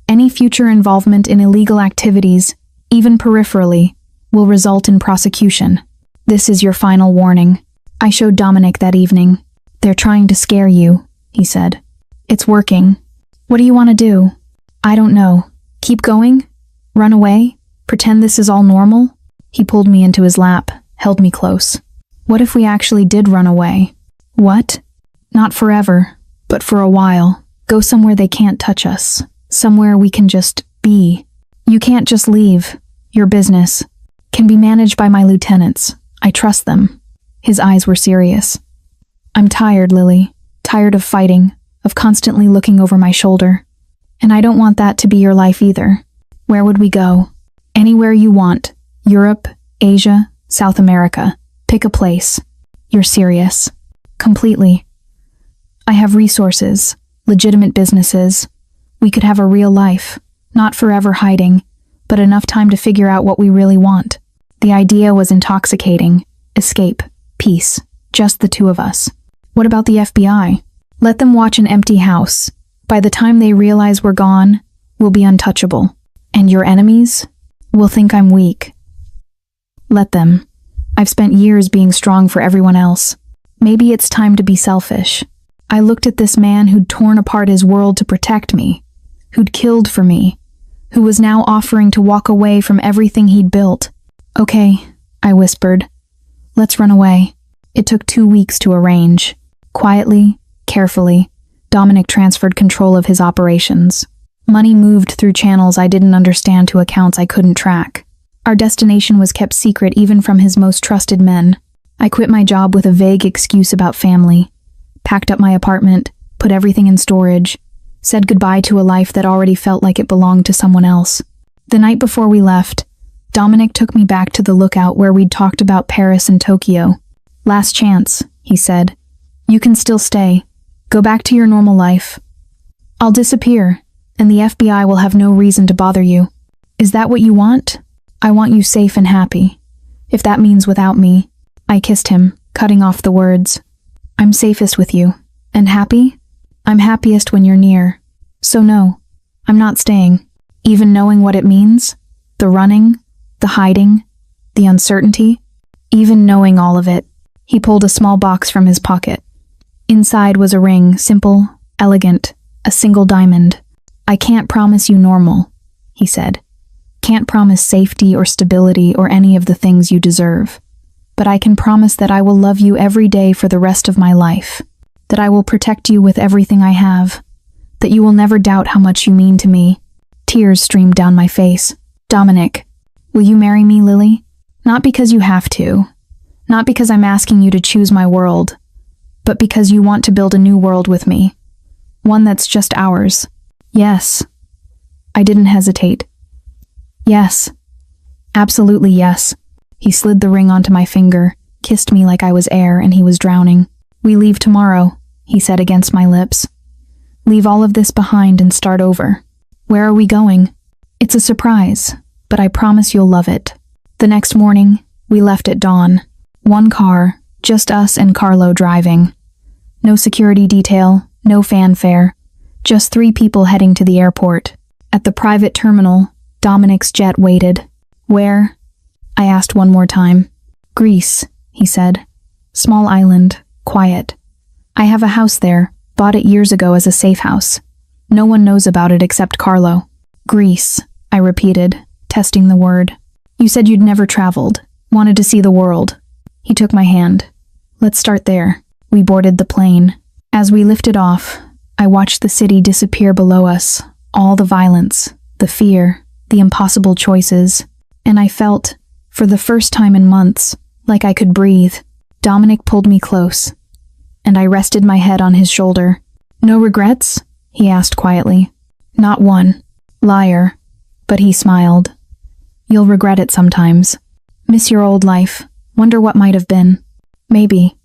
Any future involvement in illegal activities, even peripherally, will result in prosecution. This is your final warning. I showed Dominic that evening. They're trying to scare you, he said. It's working. What do you want to do? I don't know. Keep going? Run away? Pretend this is all normal? He pulled me into his lap, held me close. What if we actually did run away? What? Not forever, but for a while. Go somewhere they can't touch us. Somewhere we can just be. You can't just leave. Your business can be managed by my lieutenants. I trust them. His eyes were serious. I'm tired, Lily. Tired of fighting, of constantly looking over my shoulder. And I don't want that to be your life either. Where would we go? Anywhere you want. Europe, Asia, South America. Pick a place. You're serious. Completely. I have resources, legitimate businesses. We could have a real life, not forever hiding, but enough time to figure out what we really want. The idea was intoxicating. Escape. Peace. Just the two of us. What about the FBI? Let them watch an empty house. By the time they realize we're gone, we'll be untouchable. And your enemies will think I'm weak. Let them. I've spent years being strong for everyone else. Maybe it's time to be selfish. I looked at this man who'd torn apart his world to protect me, who'd killed for me, who was now offering to walk away from everything he'd built. Okay, I whispered. Let's run away. It took 2 weeks to arrange. Quietly, carefully, Dominic transferred control of his operations. Money moved through channels I didn't understand to accounts I couldn't track. Our destination was kept secret even from his most trusted men. I quit my job with a vague excuse about family, packed up my apartment, put everything in storage, said goodbye to a life that already felt like it belonged to someone else. The night before we left, Dominic took me back to the lookout where we'd talked about Paris and Tokyo. Last chance, he said. You can still stay. Go back to your normal life. I'll disappear, and the FBI will have no reason to bother you. Is that what you want? I want you safe and happy. If that means without me. I kissed him, cutting off the words. I'm safest with you. And happy? I'm happiest when you're near. So no, I'm not staying. Even knowing what it means? The running, the hiding, the uncertainty? Even knowing all of it. He pulled a small box from his pocket. Inside was a ring, simple, elegant, a single diamond. I can't promise you normal, he said. Can't promise safety or stability or any of the things you deserve. But I can promise that I will love you every day for the rest of my life. That I will protect you with everything I have. That you will never doubt how much you mean to me. Tears streamed down my face. Dominic, will you marry me, Lily? Not because you have to. Not because I'm asking you to choose my world. But because you want to build a new world with me. One that's just ours. Yes. I didn't hesitate. Yes. Absolutely yes. He slid the ring onto my finger, kissed me like I was air and he was drowning. We leave tomorrow, he said against my lips. Leave all of this behind and start over. Where are we going? It's a surprise, but I promise you'll love it. The next morning, we left at dawn. One car, Just us and Carlo driving. No security detail, no fanfare. Just 3 people heading to the airport. At the private terminal, Dominic's jet waited. Where? I asked one more time. Greece, he said. Small island, quiet. I have a house there, bought it years ago as a safe house. No one knows about it except Carlo. Greece, I repeated, testing the word. You said you'd never traveled, wanted to see the world. He took my hand. Let's start there. We boarded the plane. As we lifted off, I watched the city disappear below us, all the violence, the fear, the impossible choices, and I felt, for the first time in months, like I could breathe. Dominic pulled me close, and I rested my head on his shoulder. No regrets? He asked quietly. Not one. Liar. But he smiled. You'll regret it sometimes. Miss your old life. Wonder what might have been. Maybe.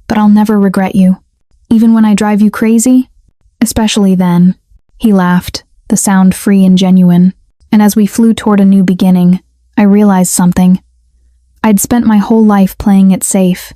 But I'll never regret you. Even when I drive you crazy? Especially then. He laughed, the sound free and genuine. And as we flew toward a new beginning, I realized something. I'd spent my whole life playing it safe,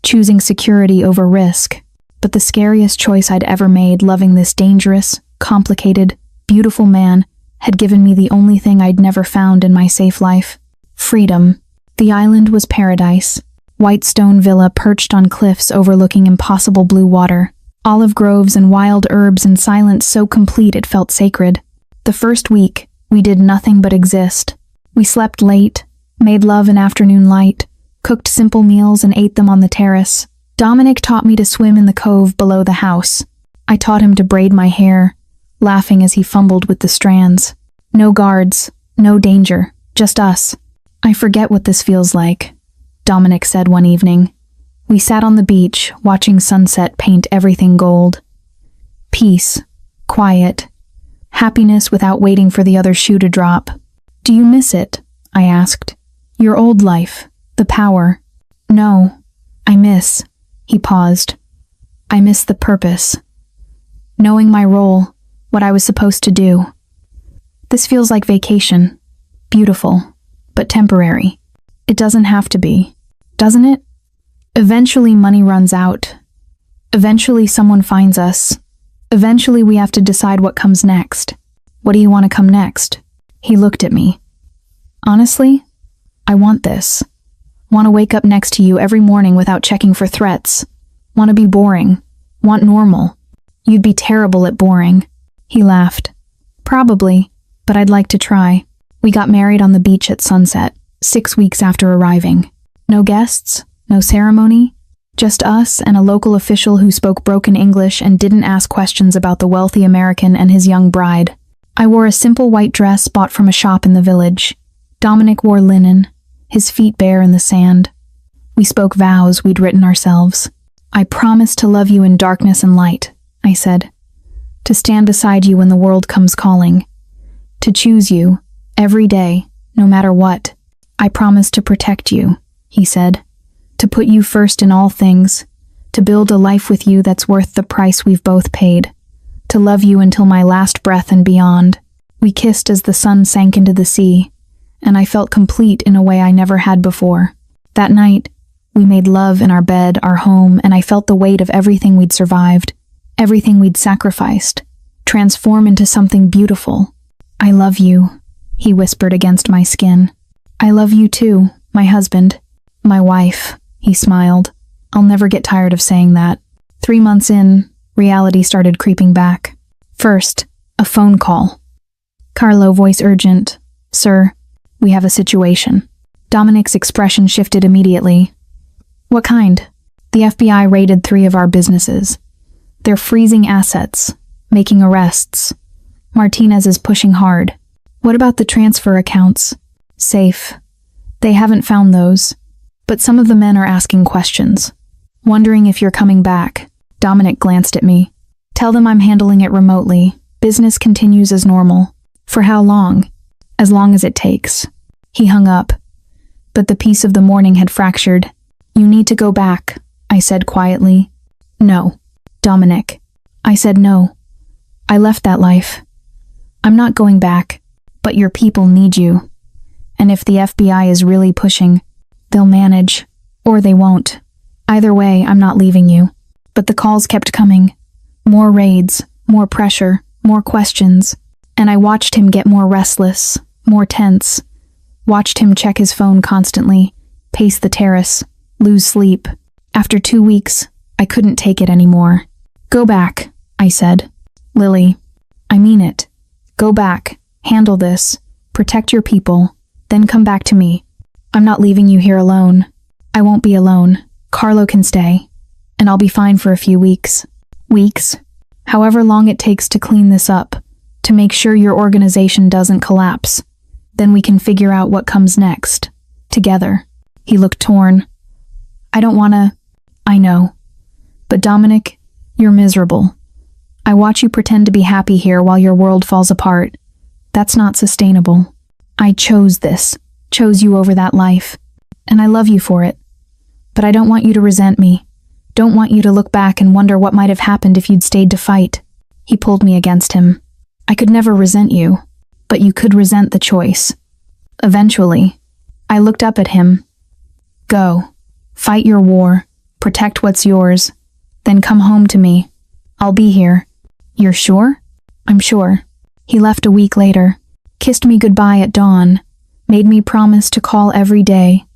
choosing security over risk. But the scariest choice I'd ever made, loving this dangerous, complicated, beautiful man, had given me the only thing I'd never found in my safe life. Freedom. The island was paradise. White stone villa perched on cliffs overlooking impossible blue water. Olive groves and wild herbs and silence so complete it felt sacred. The first week, we did nothing but exist. We slept late, made love in afternoon light, cooked simple meals and ate them on the terrace. Dominic taught me to swim in the cove below the house. I taught him to braid my hair, laughing as he fumbled with the strands. No guards, no danger, just us. I forget what this feels like, Dominic said one evening. We sat on the beach, watching sunset paint everything gold. Peace, quiet, happiness without waiting for the other shoe to drop. Do you miss it? I asked. Your old life, the power. No, I miss. He paused. I miss the purpose. Knowing my role, what I was supposed to do. This feels like vacation. Beautiful, but temporary. It doesn't have to be, doesn't it? Eventually money runs out. Eventually someone finds us. Eventually we have to decide what comes next. What do you want to come next? He looked at me. Honestly, I want this. Want to wake up next to you every morning without checking for threats. Want to be boring. Want normal. You'd be terrible at boring. He laughed. Probably, but I'd like to try. We got married on the beach at sunset, 6 weeks after arriving. No guests, no ceremony, just us and a local official who spoke broken English and didn't ask questions about the wealthy American and his young bride. I wore a simple white dress bought from a shop in the village. Dominic wore linen, his feet bare in the sand. We spoke vows we'd written ourselves. I promise to love you in darkness and light, I said. To stand beside you when the world comes calling. To choose you, every day, no matter what. I promise to protect you, he said. To put you first in all things. To build a life with you that's worth the price we've both paid. To love you until my last breath and beyond. We kissed as the sun sank into the sea, and I felt complete in a way I never had before. That night, we made love in our bed, our home, and I felt the weight of everything we'd survived, everything we'd sacrificed, transform into something beautiful. I love you, he whispered against my skin. I love you too, my husband, my wife, he smiled. I'll never get tired of saying that. 3 months in, reality started creeping back. First, a phone call. Carlo, voice urgent. Sir, we have a situation. Dominic's expression shifted immediately. What kind? The FBI raided 3 of our businesses. They're freezing assets, making arrests. Martinez is pushing hard. What about the transfer accounts? Safe. They haven't found those, but some of the men are asking questions. Wondering if you're coming back. Dominic glanced at me. Tell them I'm handling it remotely. Business continues as normal. For how long? As long as it takes. He hung up. But the peace of the morning had fractured. You need to go back, I said quietly. No. Dominic. I said no. I left that life. I'm not going back, but your people need you. And if the FBI is really pushing, they'll manage, or they won't. Either way, I'm not leaving you. But the calls kept coming. More raids, more pressure, more questions. And I watched him get more restless, more tense. Watched him check his phone constantly, pace the terrace, lose sleep. After 2 weeks, I couldn't take it anymore. Go back, I said. Lily, I mean it. Go back, handle this, protect your people, then come back to me. I'm not leaving you here alone. I won't be alone. Carlo can stay, and I'll be fine for a few weeks. Weeks? However long it takes to clean this up, to make sure your organization doesn't collapse. Then we can figure out what comes next. Together. He looked torn. I don't wanna... I know. But Dominic, you're miserable. I watch you pretend to be happy here while your world falls apart. That's not sustainable. I chose this. Chose you over that life. And I love you for it. But I don't want you to resent me. Don't want you to look back and wonder what might have happened if you'd stayed to fight. He pulled me against him. I could never resent you, but you could resent the choice. Eventually, I looked up at him. Go. Fight your war. Protect what's yours. Then come home to me. I'll be here. You're sure? I'm sure. He left a week later, kissed me goodbye at dawn, made me promise to call every day,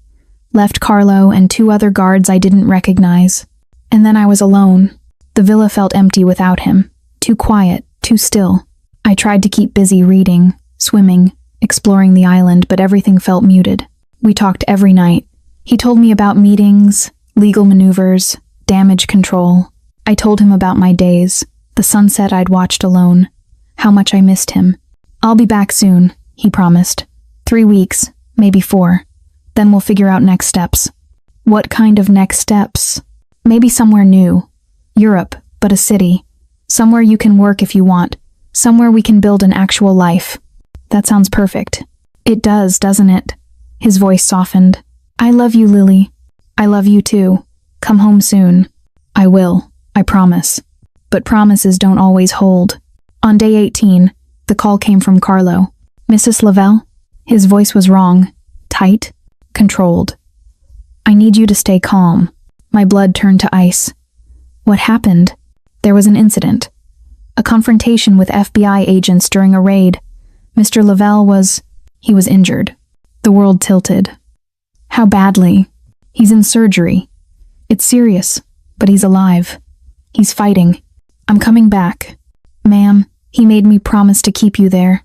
left Carlo and 2 other guards I didn't recognize. And then I was alone. The villa felt empty without him. Too quiet, too still. I tried to keep busy reading, swimming, exploring the island, but everything felt muted. We talked every night. He told me about meetings, legal maneuvers, damage control. I told him about my days, the sunset I'd watched alone, how much I missed him. I'll be back soon, he promised. 3 weeks, maybe 4. Then we'll figure out next steps. What kind of next steps? Maybe somewhere new. Europe, but a city. Somewhere you can work if you want. Somewhere we can build an actual life. That sounds perfect. It does, doesn't it? His voice softened. I love you, Lily. I love you too. Come home soon. I will, I promise. But promises don't always hold. On day 18, the call came from Carlo. Mrs. Lavelle? His voice was wrong. Tight. Controlled. I need you to stay calm. My blood turned to ice. What happened? There was an incident. A confrontation with FBI agents during a raid. Mr. Lavelle he was injured. The world tilted. How badly? He's in surgery. It's serious, but he's alive. He's fighting. I'm coming back. Ma'am, he made me promise to keep you there.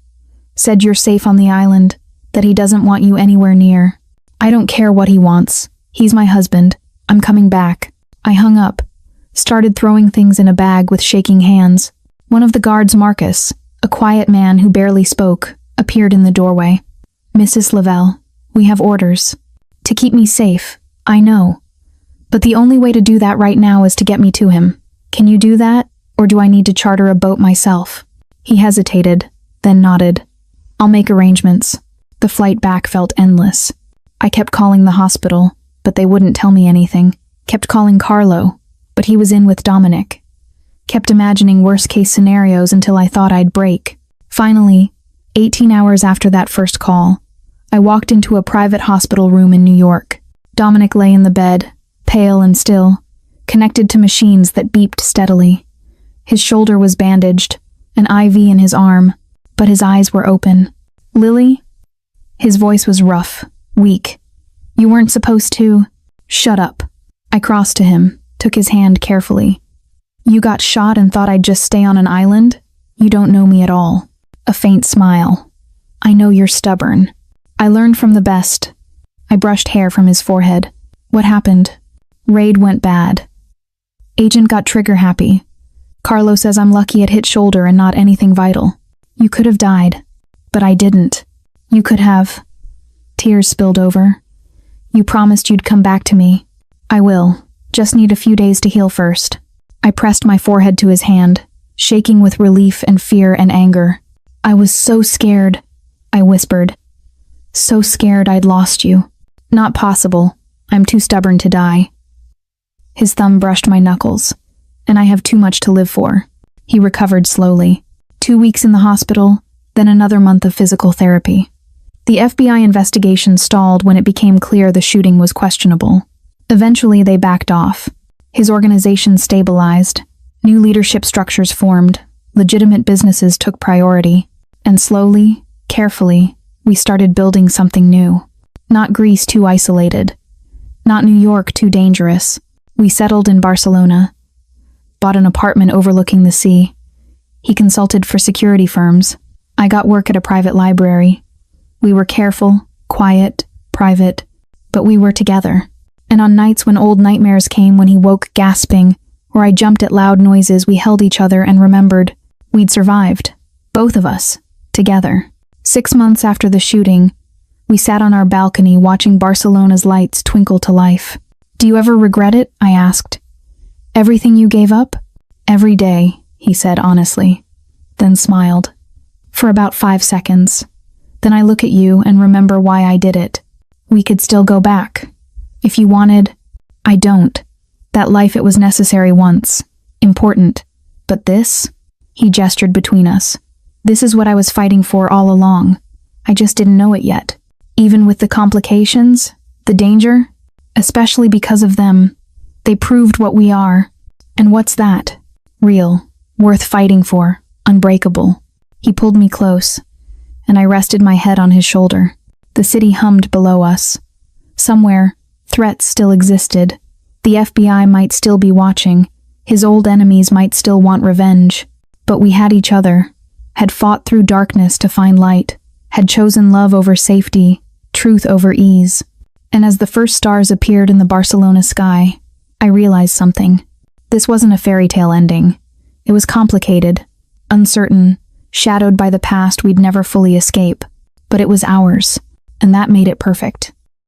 Said you're safe on the island, that he doesn't want you anywhere near. I don't care what he wants. He's my husband. I'm coming back. I hung up. Started throwing things in a bag with shaking hands. One of the guards, Marcus, a quiet man who barely spoke, appeared in the doorway. Mrs. Lavelle, we have orders. To keep me safe, I know. But the only way to do that right now is to get me to him. Can you do that, or do I need to charter a boat myself? He hesitated, then nodded. I'll make arrangements. The flight back felt endless. I kept calling the hospital, but they wouldn't tell me anything. Kept calling Carlo, but he was in with Dominic. Kept imagining worst-case scenarios until I thought I'd break. Finally, 18 hours after that first call, I walked into a private hospital room in New York. Dominic lay in the bed, pale and still, connected to machines that beeped steadily. His shoulder was bandaged, an IV in his arm, but his eyes were open. Lily? His voice was rough, weak. You weren't supposed to... Shut up. I crossed to him, took his hand carefully. You got shot and thought I'd just stay on an island? You don't know me at all. A faint smile. I know you're stubborn. I learned from the best. I brushed hair from his forehead. What happened? Raid went bad. Agent got trigger happy. Carlo says I'm lucky it hit shoulder and not anything vital. You could have died, but I didn't. You could have. Tears spilled over. You promised you'd come back to me. I will. Just need a few days to heal first. I pressed my forehead to his hand, shaking with relief and fear and anger. I was so scared, I whispered. So scared I'd lost you. Not possible. I'm too stubborn to die. His thumb brushed my knuckles, and I have too much to live for. He recovered slowly. 2 weeks in the hospital, then another month of physical therapy. The FBI investigation stalled when it became clear the shooting was questionable. Eventually, they backed off. His organization stabilized. New leadership structures formed. Legitimate businesses took priority. And slowly, carefully, we started building something new. Not Greece too isolated. Not New York too dangerous. We settled in Barcelona. Bought an apartment overlooking the sea. He consulted for security firms. I got work at a private library. We were careful, quiet, private, but we were together. And on nights when old nightmares came, when he woke gasping, or I jumped at loud noises, we held each other and remembered we'd survived. Both of us. Together. 6 months after the shooting, we sat on our balcony watching Barcelona's lights twinkle to life. Do you ever regret it? I asked. Everything you gave up? Every day, he said honestly, then smiled. For about 5 seconds. Then I look at you and remember why I did it. We could still go back. If you wanted, I don't. That life, it was necessary once. Important. But this? He gestured between us. This is what I was fighting for all along. I just didn't know it yet. Even with the complications, the danger, especially because of them, they proved what we are. And what's that? Real. Worth fighting for. Unbreakable. He pulled me close, and I rested my head on his shoulder. The city hummed below us. Somewhere, threats still existed. The FBI might still be watching. His old enemies might still want revenge. But we had each other, had fought through darkness to find light, had chosen love over safety, truth over ease. And as the first stars appeared in the Barcelona sky, I realized something. This wasn't a fairy tale ending. It was complicated, uncertain, shadowed by the past we'd never fully escape. But it was ours, and that made it perfect.